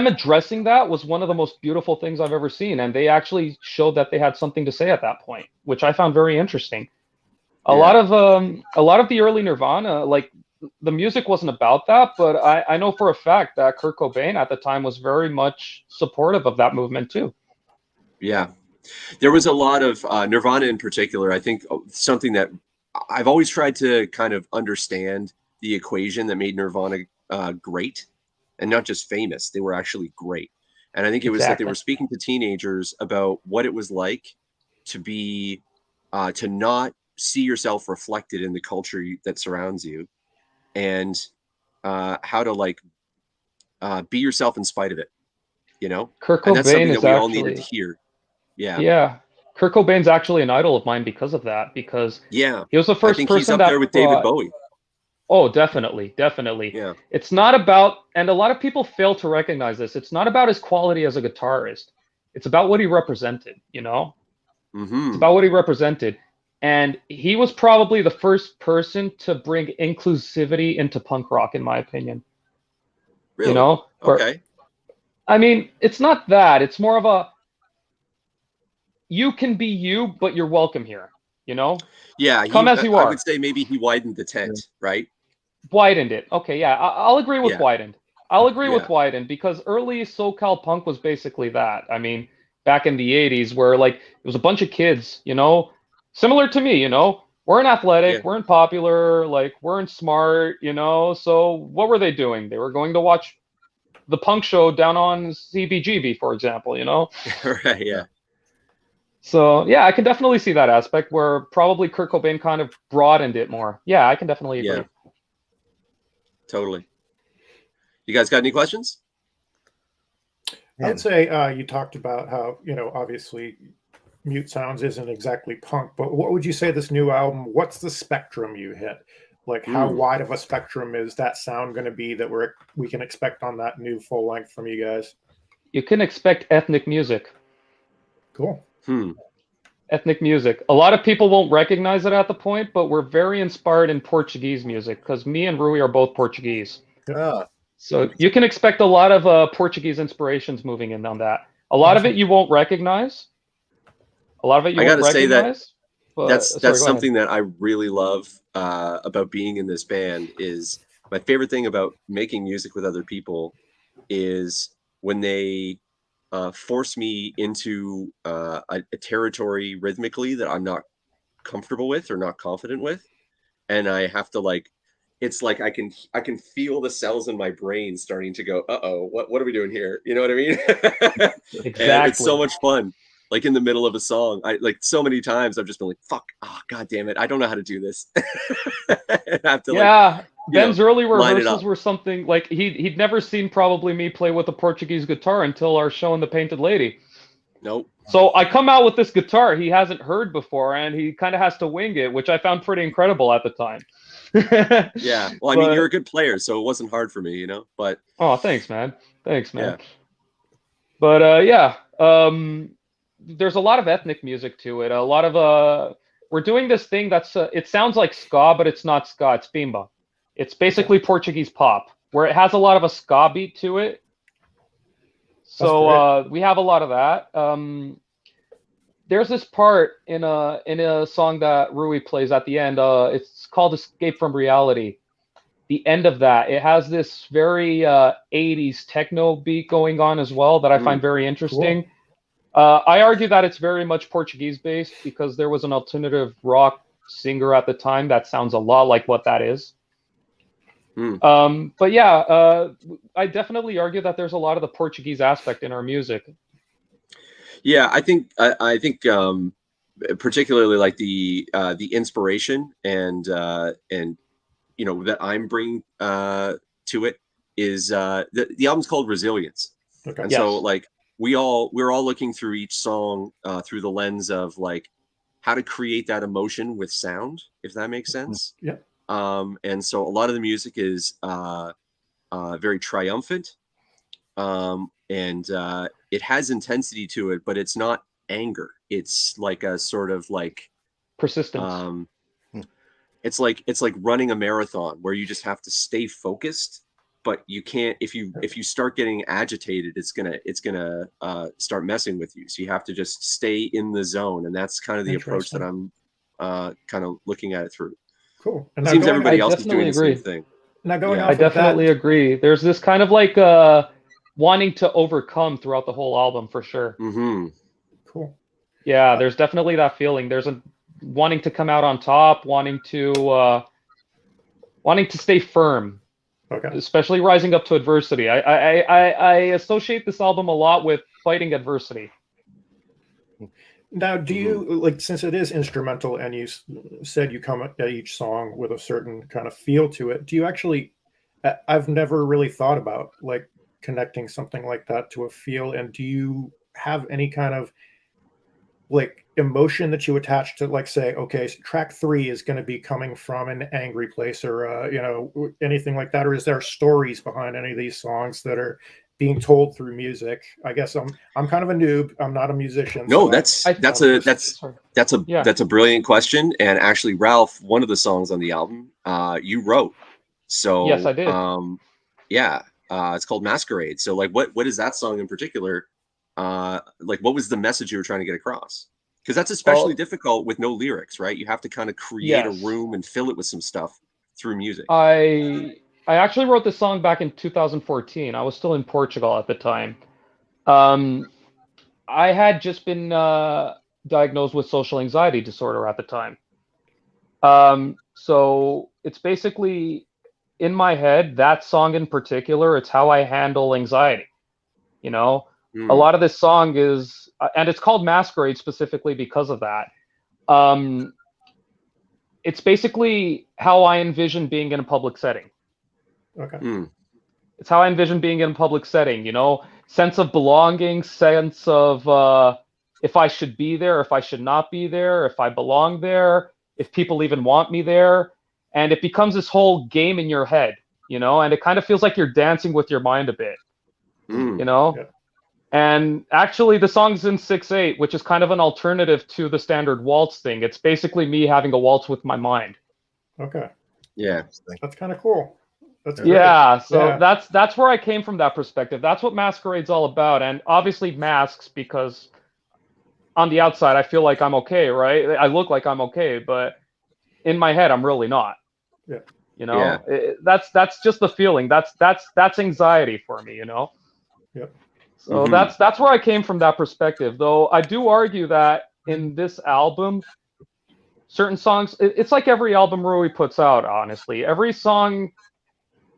addressing that was one of the most beautiful things I've ever seen, and they actually showed that they had something to say at that point, which I found very interesting. A lot of the early Nirvana, like, the music wasn't about that, but I know for a fact that Kurt Cobain at the time was very much supportive of that movement too. Yeah. There was a lot of Nirvana in particular. I think something that I've always tried to kind of understand the equation that made Nirvana great, and not just famous. They were actually great. And I think it was that they were speaking to teenagers about what it was like to be, to not see yourself reflected in the culture that surrounds you, and how to like be yourself in spite of it, you know? Kurt And that's Cobain something that is we all needed to actually, hear. Yeah. yeah, Kurt Cobain's actually an idol of mine because of that, because Yeah. he was the I first think he's person up that there with David brought. Bowie. Oh, definitely, definitely. Yeah. It's not about, and a lot of people fail to recognize this, it's not about his quality as a guitarist. It's about what he represented, you know? Mm-hmm. It's about what he represented. And he was probably the first person to bring inclusivity into punk rock, in my opinion. Really? You know? Okay. I mean, it's not that. It's more of a, you can be you, but you're welcome here, you know? Yeah. Come as you I are. would say maybe he widened the tent, right? Widened it. Okay, yeah, I'll agree with Yeah. widened. I'll agree with Yeah. widened, because early SoCal punk was basically that. I mean, back in the 80s, where like it was a bunch of kids, you know, similar to me, you know, weren't athletic, Yeah. weren't popular, like weren't smart, you know. So what were they doing? They were going to watch the punk show down on CBGB, for example, you know. Right. Yeah. So yeah, I can definitely see that aspect where probably Kurt Cobain kind of broadened it more. Yeah, I can definitely agree. Yeah. Totally. You guys got any questions? I'd say you talked about how, you know, obviously Mute Sounds isn't exactly punk, but what would you say this new album, what's the spectrum you hit? Like how wide of a spectrum is that sound going to be that we can expect on that new full length from you guys? You can expect ethnic music. Cool. Ethnic music. A lot of people won't recognize it at the point, but we're very inspired in Portuguese music, because me and Rui are both Portuguese. So you can expect a lot of Portuguese inspirations moving in on that. A lot of it you won't recognize. A lot of it you I won't gotta say that recognize. But, that's sorry, go something ahead. that I really love about being in this band. Is my favorite thing about making music with other people is when they force me into a territory rhythmically that I'm not comfortable with or not confident with, and I have to like. It's like I can feel the cells in my brain starting to go, uh-oh, what are we doing here? You know what I mean? And it's so Exactly. much fun. Like in the middle of a song, I like so many times I've just been like, fuck, oh god damn it, I don't know how to do this. And I have to like, Yeah, you know, Ben's early line it rehearsals up. were something like he'd never seen probably me play with a Portuguese guitar until our show in the Painted Lady. Nope. So I come out with this guitar he hasn't heard before, and he kind of has to wing it, which I found pretty incredible at the time. Yeah. Well, I mean, you're a But good player, so it wasn't hard for me, you know. But oh, thanks, man. Thanks, man. yeah. But yeah, there's a lot of ethnic music to it. A lot of we're doing this thing that's it sounds like ska, but it's not ska. It's bimba. It's basically Portuguese pop, where it has a lot of a ska beat to it. So we have a lot of that. There's this part in a song that Rui plays at the end. It's called "Escape from Reality." The end of that, it has this very 80s techno beat going on as well that I find very interesting. Cool. I argue that it's very much Portuguese based because there was an alternative rock singer at the time that sounds a lot like what that is. But yeah, I definitely argue that there's a lot of the Portuguese aspect in our music. Yeah, I think particularly like the inspiration and you know that I'm bringing to it is the album's called Resilience. Okay. And so like we're all looking through each song through the lens of like how to create that emotion with sound, if that makes sense. Yeah. And so a lot of the music is very triumphant, and it has intensity to it, but it's not anger. It's like a sort of like persistence. It's like running a marathon where you just have to stay focused, but you can't. If you start getting agitated, it's gonna start messing with you. So you have to just stay in the zone, and that's kind of the approach that I'm kind of looking at it through. Cool. And it seems everybody else is doing the same thing. Now going off I definitely agree. There's this kind of like wanting to overcome throughout the whole album for sure. Mm-hmm. Cool. Yeah, there's definitely that feeling. There's a wanting to come out on top, wanting to stay firm. Okay. Especially rising up to adversity. I associate this album a lot with fighting adversity. Now, do you like, since it is instrumental and you said you come at each song with a certain kind of feel to it, do you actually, I've never really thought about like connecting something like that to a feel, and do you have any kind of like emotion that you attach to, like, say, okay, so track 3 is going to be coming from an angry place, or you know, anything like that, or is there stories behind any of these songs that are being told through music? I guess I'm kind of a noob. I'm not a musician. No, so that's a brilliant question. And actually, Ralf, one of the songs on the album, you wrote. So yes, I did. Yeah, it's called Masquerade. So like, what is that song in particular? Like, what was the message you were trying to get across? Because that's especially difficult with no lyrics, right? You have to kind of create a room and fill it with some stuff through music. I actually wrote this song back in 2014. I was still in Portugal at the time. I had just been diagnosed with social anxiety disorder at the time. So it's basically in my head, that song in particular, it's how I handle anxiety. You know, a lot of this song is, and it's called Masquerade specifically because of that. It's basically how I envision being in a public setting. Okay. It's how I envision being in a public setting, you know, sense of belonging, sense of if I should be there, if I should not be there, if I belong there, if people even want me there. And it becomes this whole game in your head, you know, and it kind of feels like you're dancing with your mind a bit, you know. Yeah. And actually the song's in 6/8, which is kind of an alternative to the standard waltz thing. It's basically me having a waltz with my mind. Okay. Yeah. That's kind of cool. That's great. Yeah, so Yeah. that's where I came from, that perspective. That's what Masquerade's all about, and obviously masks, because on the outside I feel like I'm okay, right? I look like I'm okay, but in my head I'm really not. Yeah. You know, that's just the feeling. That's anxiety for me, you know. Yep. So that's where I came from, that perspective. Though I do argue that in this album, certain songs, it's like every album Rui puts out, honestly. Every song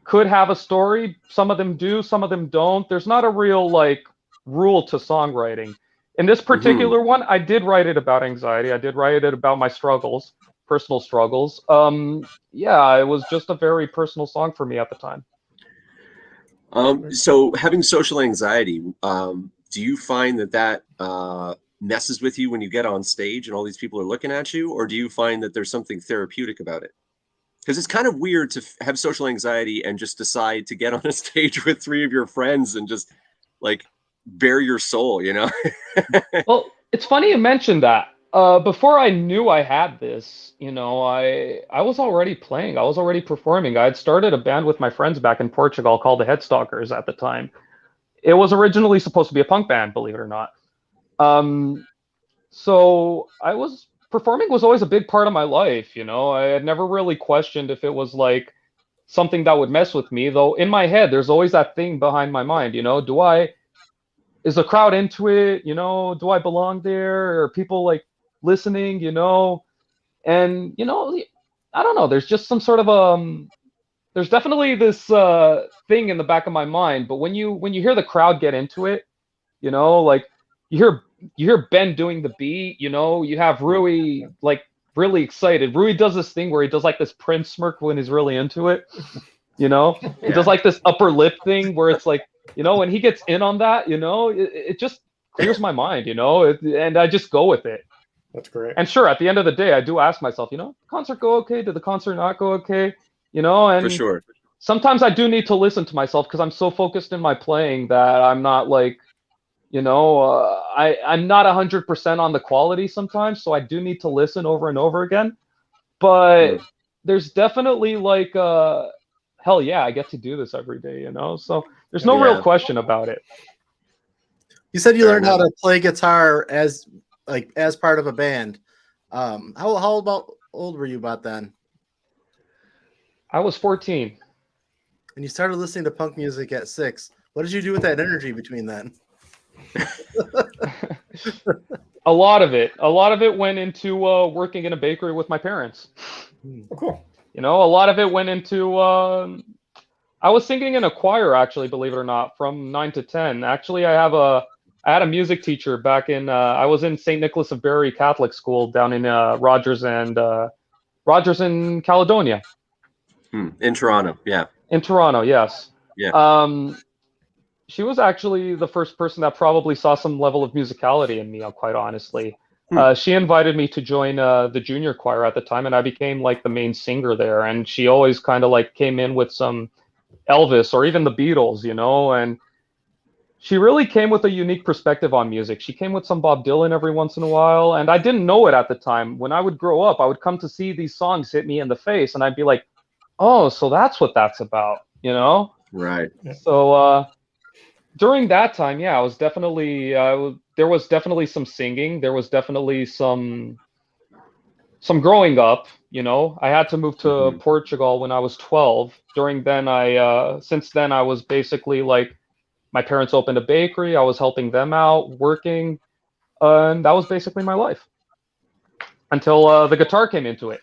could have a story. Some of them do, some of them don't. There's not a real like rule to songwriting. In this particular one, I did write it about anxiety. I did write it about my struggles, personal struggles. Yeah, it was just a very personal song for me at the time. So having social anxiety, do you find that messes with you when you get on stage and all these people are looking at you, or do you find that there's something therapeutic about it? Because it's kind of weird to have social anxiety and just decide to get on a stage with 3 of your friends and just like bare your soul, you know? Well, it's funny you mentioned that. Before I knew I had this, you know, I was already playing. I was already performing. I had started a band with my friends back in Portugal called the Headstalkers at the time. It was originally supposed to be a punk band, believe it or not. So performing was always a big part of my life, you know. I had never really questioned if it was like something that would mess with me, though in my head there's always that thing behind my mind, you know, is the crowd into it, you know, do I belong there? Are people like listening, you know? And you know, I don't know, there's just some sort of there's definitely this thing in the back of my mind, but when you hear the crowd get into it, you know, like you hear Ben doing the beat, you know, you have Rui like really excited. Rui does this thing where he does like this Prince smirk when he's really into it, you know. He does like this upper lip thing where it's like, you know, when he gets in on that, you know, it just clears my mind, you know, and I just go with it. That's great. And sure, at the end of the day, I do ask myself, you know, concert go okay? Did the concert not go okay? You know, and For sure. sometimes I do need to listen to myself because I'm so focused in my playing that I'm not like, you know, I'm not 100% on the quality sometimes, so I do need to listen over and over again. But there's definitely like, hell yeah, I get to do this every day, you know? So there's no real question about it. You said you learned how to play guitar as part of a band. How about old were you about then? I was 14. And you started listening to punk music at 6. What did you do with that energy between then? A lot of it went into working in a bakery with my parents. Oh, cool. You know, a lot of it went into I was singing in a choir, actually, believe it or not, from 9 to 10. Actually, I had a music teacher back in I was in St. Nicholas of Bury Catholic School down in Rogers in Caledonia. In Toronto, yeah. In Toronto, yes. Yeah. She was actually the first person that probably saw some level of musicality in me, quite honestly. She invited me to join the junior choir at the time, and I became like the main singer there. And she always kind of like came in with some Elvis or even the Beatles, you know, and she really came with a unique perspective on music. She came with some Bob Dylan every once in a while, and I didn't know it at the time. When I would grow up, I would come to see these songs hit me in the face, and I'd be like, oh, so that's what that's about, you know? Right. So during that time, yeah, I was definitely there was definitely some singing. There was definitely some growing up. You know, I had to move to Portugal when I was 12. During then, since then I was basically like, my parents opened a bakery. I was helping them out, working, and that was basically my life until the guitar came into it.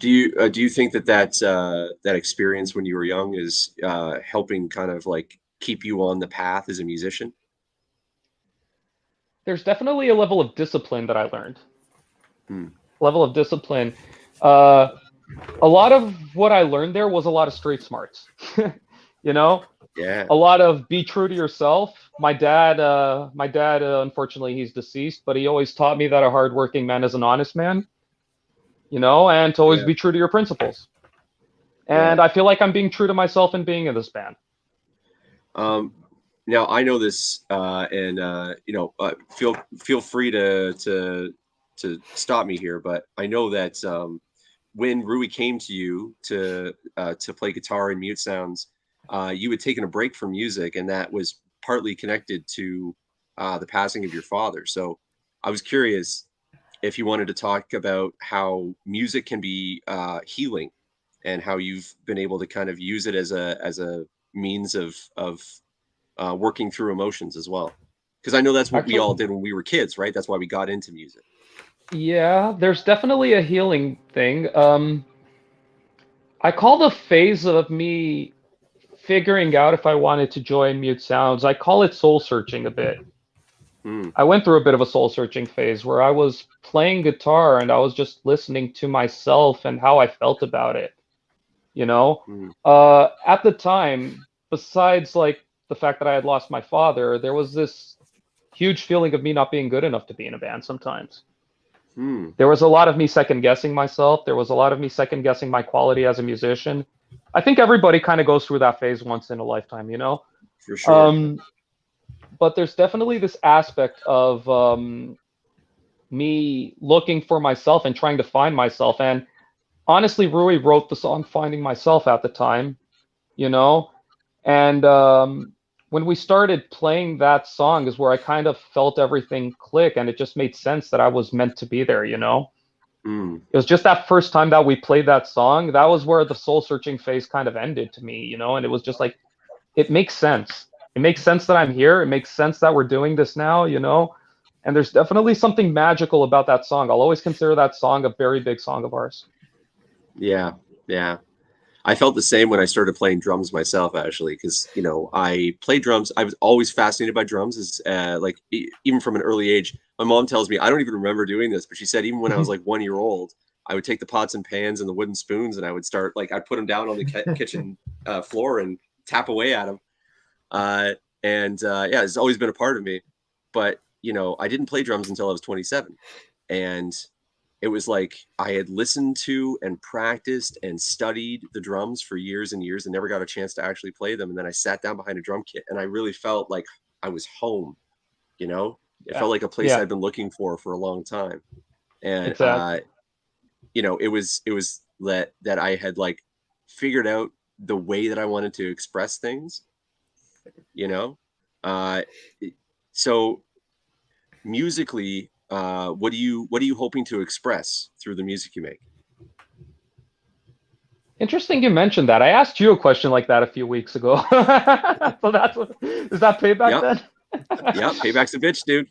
Do you think that experience when you were young is helping kind of like keep you on the path as a musician? There's definitely a level of discipline that I learned. Level of discipline. A lot of what I learned there was a lot of street smarts. You know? Yeah. A lot of be true to yourself. My dad, unfortunately, he's deceased, but he always taught me that a hardworking man is an honest man. You know, and to always be true to your principles. And I feel like I'm being true to myself and being in this band. Now I know this, and you know, feel free to stop me here, but I know that when Rui came to you to play guitar in Mute Sounds, you had taken a break from music, and that was partly connected to the passing of your father. So I was curious if you wanted to talk about how music can be healing, and how you've been able to kind of use it as a means of working through emotions as well. Because I know that's what we all did when we were kids, right? That's why we got into music. Yeah, there's definitely a healing thing. I call the phase of me figuring out if I wanted to join Mute Sounds, I call it soul searching a bit. I went through a bit of a soul searching phase where I was playing guitar and I was just listening to myself and how I felt about it. You know, at the time, besides like the fact that I had lost my father, there was this huge feeling of me not being good enough to be in a band sometimes. There was a lot of me second guessing myself. There was a lot of me second guessing my quality as a musician. I think everybody kind of goes through that phase once in a lifetime, you know? For sure. But there's definitely this aspect of me looking for myself and trying to find myself. And honestly, Rui wrote the song Finding Myself at the time, you know? And when we started playing that song is where I kind of felt everything click, and it just made sense that I was meant to be there, you know? It was just that first time that we played that song, that was where the soul searching phase kind of ended to me, you know? And it was just like, it makes sense. It makes sense that I'm here. It makes sense that we're doing this now, you know? And there's definitely something magical about that song. I'll always consider that song a very big song of ours. Yeah, yeah. I felt the same when I started playing drums myself, actually, because, you know, I played drums. I was always fascinated by drums, as like even from an early age. My mom tells me, I don't even remember doing this, but she said even when I was like 1 year old, I would take the pots and pans and the wooden spoons, and I would start, like, I'd put them down on the kitchen floor and tap away at them. Yeah, it's always been a part of me. But, you know, I didn't play drums until I was 27. And it was like I had listened to and practiced and studied the drums for years and years and never got a chance to actually play them. And then I sat down behind a drum kit and I really felt like I was home, you know? It felt like a place I'd been looking for a long time. And, you know, it was that I had like figured out the way that I wanted to express things, you know? So musically, what are you hoping to express through the music you make? Interesting you mentioned that. I asked you a question like that a few weeks ago. So that's what, is that payback then? Yeah, payback's a bitch, dude.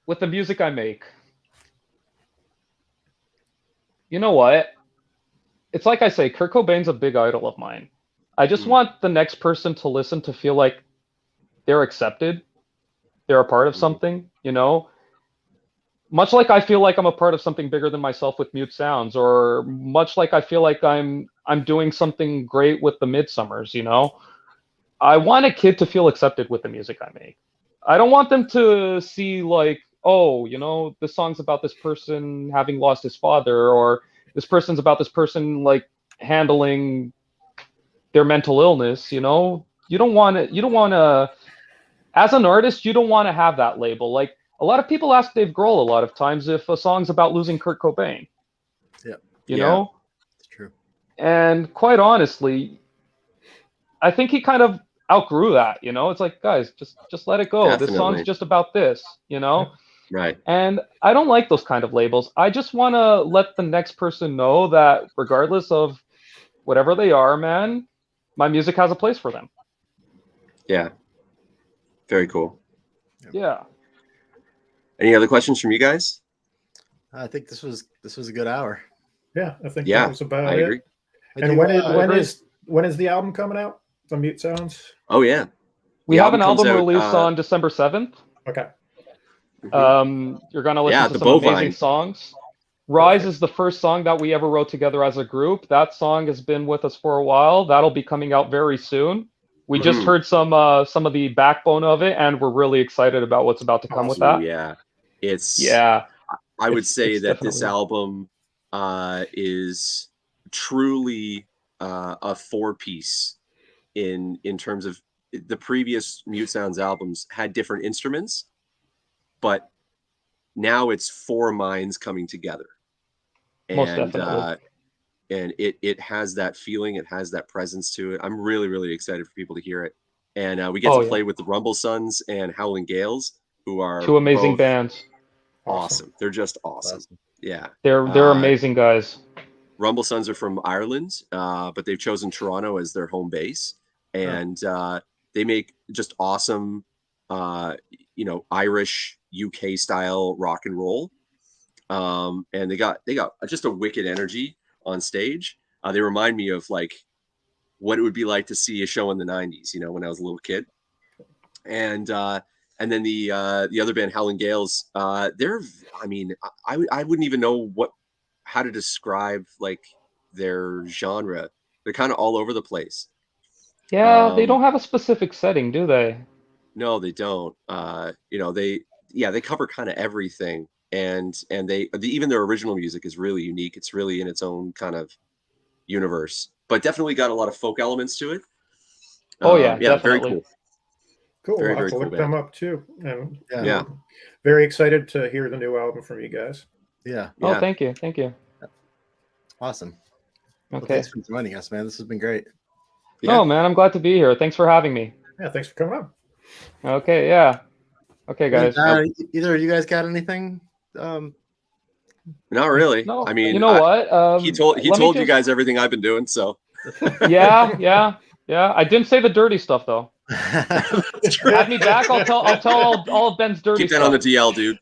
With the music I make, you know what? It's like I say, Kurt Cobain's a big idol of mine. I just want the next person to listen to feel like they're accepted. They're a part of something, you know? Much like I feel like I'm a part of something bigger than myself with Mute Sounds, or much like I feel like I'm doing something great with the Midsummers, you know? I want a kid to feel accepted with the music I make. I don't want them to see like, oh, you know, this song's about this person having lost his father, or this person's about this person like handling their mental illness, you know? You don't want to as an artist, you don't want to have that label. Like a lot of people ask Dave Grohl a lot of times if a song's about losing Kurt Cobain. Yeah. You know? It's true. And quite honestly, I think he kind of outgrew that, you know? It's like, guys, just let it go. Definitely. This song's just about this, you know? Right. And I don't like those kind of labels. I just want to let the next person know that regardless of whatever they are, man, my music has a place for them. Yeah. Very cool. Yeah. Any other questions from you guys? I think this was a good hour. Yeah, I think that was about I it. agree. And when is the album coming out? The Mute Sounds? Oh yeah. We have an album release on December 7th. Okay. You're gonna listen to some amazing songs. Rise is the first song that we ever wrote together as a group. That song has been with us for a while. That'll be coming out very soon. We just heard some of the backbone of it, and we're really excited about what's about to come with that. Yeah, I would say that this album is truly a four-piece in terms of the previous Mute Sounds albums had different instruments, but now it's four minds coming together. Most and definitely. and it has that feeling, it has that presence to it. I'm really, really excited for people to hear it. And we get to play with the Rumble Sons and Howling Gales, who are two amazing both bands. awesome. They're just awesome. Yeah, They're amazing guys. Rumble Sons are from Ireland, but they've chosen Toronto as their home base, and they make just awesome, Irish UK style rock and roll. And they got just a wicked energy on stage. They remind me of like what it would be like to see a show in the 90s, when I was a little kid. And then the other band, Howling Gales, I wouldn't even know how to describe like their genre. They're kind of all over the place. Yeah, they don't have a specific setting, do they? No, they don't. They cover kind of everything, and even their original music is really unique. It's really in its own kind of universe, but definitely got a lot of folk elements to it. Definitely. Very cool. Cool. Very, We'll have very to cool look them up too. And yeah. Very excited to hear the new album from you guys. Yeah. Oh, thank you. Awesome. Okay. Well, thanks for joining us, man. This has been great. Yeah. Oh man, I'm glad to be here. Thanks for having me. Yeah, thanks for coming on. Okay, yeah. Okay, guys. Either of you guys got anything? Not really. No, I mean, you know what? He told you guys everything I've been doing. So. Yeah. I didn't say the dirty stuff though. Have me back. I'll tell all of Ben's dirty stuff. Keep that stuff. on the DL, dude.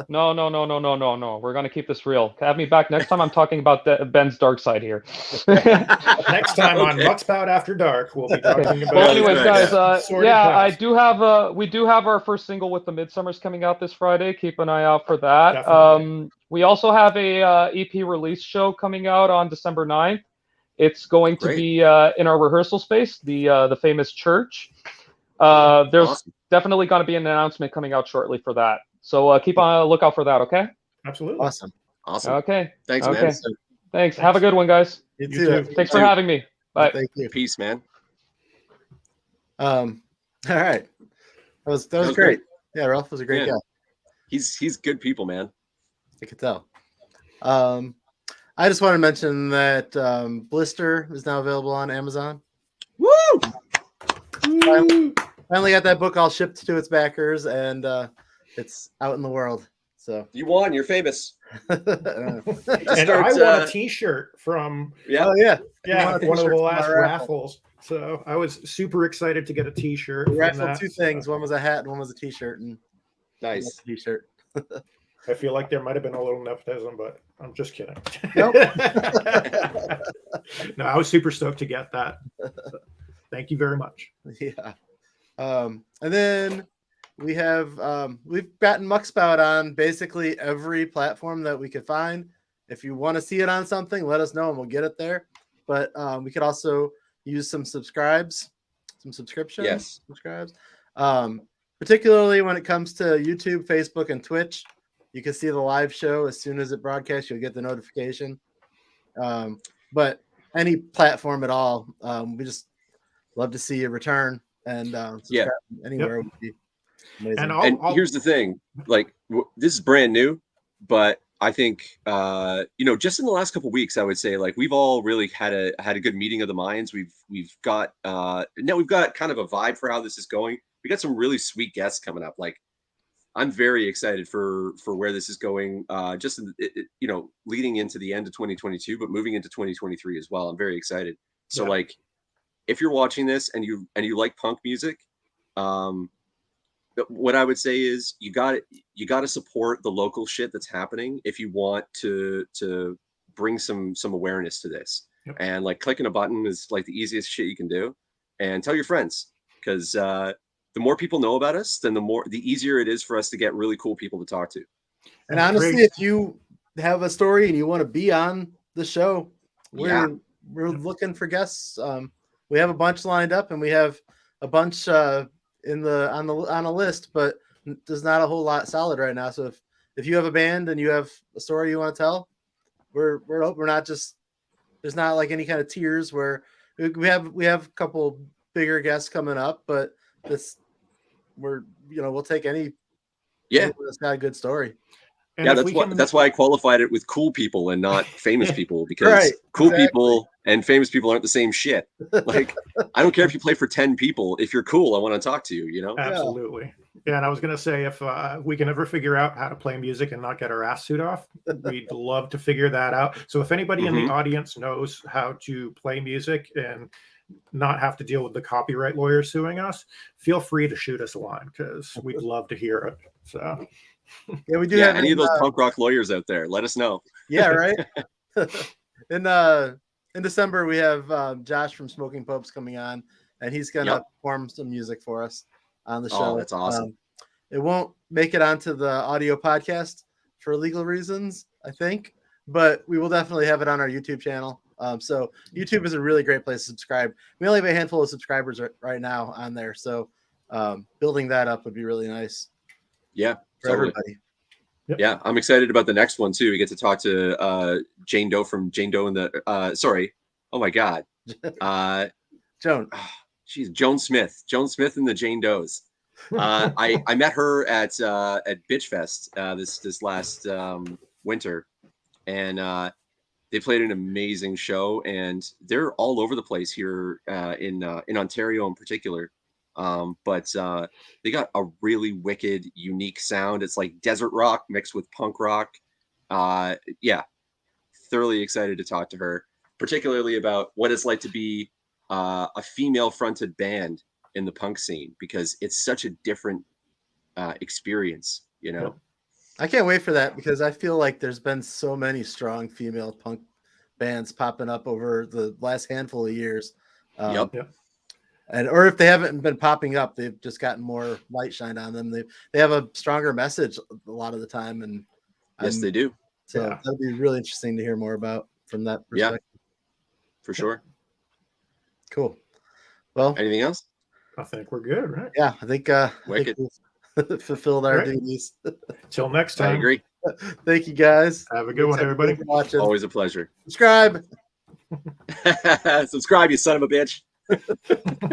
No. We're gonna keep this real. Have me back next time. I'm talking about Ben's dark side here. Next time on Muckspout After Dark, we'll be talking about. Well, anyways, guys, I we do have our first single with the Midsummers coming out this Friday. Keep an eye out for that. Definitely. We also have a EP release show coming out on December 9th. It's going to be in our rehearsal space, the famous church. There's definitely going to be an announcement coming out shortly for that. So keep on a lookout for that, okay? Absolutely. Awesome. Okay. Thanks, man. Thanks. Have a good one, guys. You too. Thanks for having me. Bye. Thank you. Peace, man. All right. That was great. Yeah, Ralf was a great guy. He's good people, man. I could tell. I just want to mention that Blister is now available on Amazon. Woo! Finally got that book all shipped to its backers, and it's out in the world. So you won. You're famous. And I won a T-shirt from. Yeah. Oh yeah. One of the last raffles. So I was super excited to get a T-shirt. Raffled two things. One was a hat, and one was a T-shirt. And nice T-shirt. I feel like there might have been a little nepotism, but I'm just kidding. Nope. No, I was super stoked to get that. Thank you very much. Yeah. And then we have we've gotten Muckspout on basically every platform that we could find. If you want to see it on something, let us know and we'll get it there. But we could also use some subscriptions. Yes. Subscribes. Particularly when it comes to YouTube, Facebook, and Twitch. You can see the live show as soon as it broadcasts. You'll get the notification. But any platform at all, we just love to see you return and subscribe anywhere would be amazing. And here's the thing: like this is brand new, but I think just in the last couple of weeks, I would say like we've all really had a good meeting of the minds. We've got we've got kind of a vibe for how this is going. We got some really sweet guests coming up. Like I'm very excited for where this is going. Just leading into the end of 2022, but moving into 2023 as well. I'm very excited. So like, if you're watching this and you like punk music, what I would say is you got to support the local shit that's happening if you want to bring some awareness to this. Yep. And like clicking a button is like the easiest shit you can do. And tell your friends, because the more people know about us, then the easier it is for us to get really cool people to talk to. And honestly, if you have a story and you want to be on the show, we're looking for guests. We have a bunch lined up, and we have a bunch on a list, but there's not a whole lot solid right now. So if you have a band and you have a story you want to tell, we're not just, there's not like any kind of tiers where we have a couple bigger guests coming up, but we'll take anyone that's got a good story. And Yeah, if we can- that's why I qualified it with cool people and not famous people, because Right, cool exactly. people and famous people aren't the same shit. Like, I don't care if you play for 10 people. If you're cool, I want to talk to you, you know? Absolutely. Yeah, and I was going to say, if we can ever figure out how to play music and not get our ass suit off, we'd love to figure that out. So if anybody in the audience knows how to play music and not have to deal with the copyright lawyer suing us, feel free to shoot us a line, because we'd love to hear it. So Yeah, we do. Yeah, have any of those punk rock lawyers out there, let us know. Yeah, right. In December, we have Josh from Smoking Popes coming on, and he's gonna perform some music for us on the show. Oh, that's awesome. It won't make it onto the audio podcast for legal reasons, I think, but we will definitely have it on our YouTube channel. So YouTube is a really great place to subscribe. We only have a handful of subscribers right now on there, so building that up would be really nice. Yeah, for everybody. Yeah, I'm excited about the next one too. We get to talk to Jane Doe from Jane Doe and the sorry. Oh my God. Joan. Joan Smith. Joan Smith and the Jane Does. I met her at Bitch Fest this last winter, and they played an amazing show, and they're all over the place here in Ontario in particular. But they got a really wicked, unique sound. It's like desert rock mixed with punk rock. Yeah, thoroughly excited to talk to her, particularly about what it's like to be a female-fronted band in the punk scene, because it's such a different experience, you know. I can't wait for that, because I feel like there's been so many strong female punk bands popping up over the last handful of years. Or if they haven't been popping up, they've just gotten more light shined on them. They have a stronger message a lot of the time, and yes, they do. So that'd be really interesting to hear more about from that perspective. Yeah, for sure. Cool. Well, anything else? I think we're good, right? Yeah, I think we've fulfilled our duties. Till next time. I agree. Thank you, guys. Have a good one, everybody. Watching. Always a pleasure. Subscribe. Subscribe, you son of a bitch.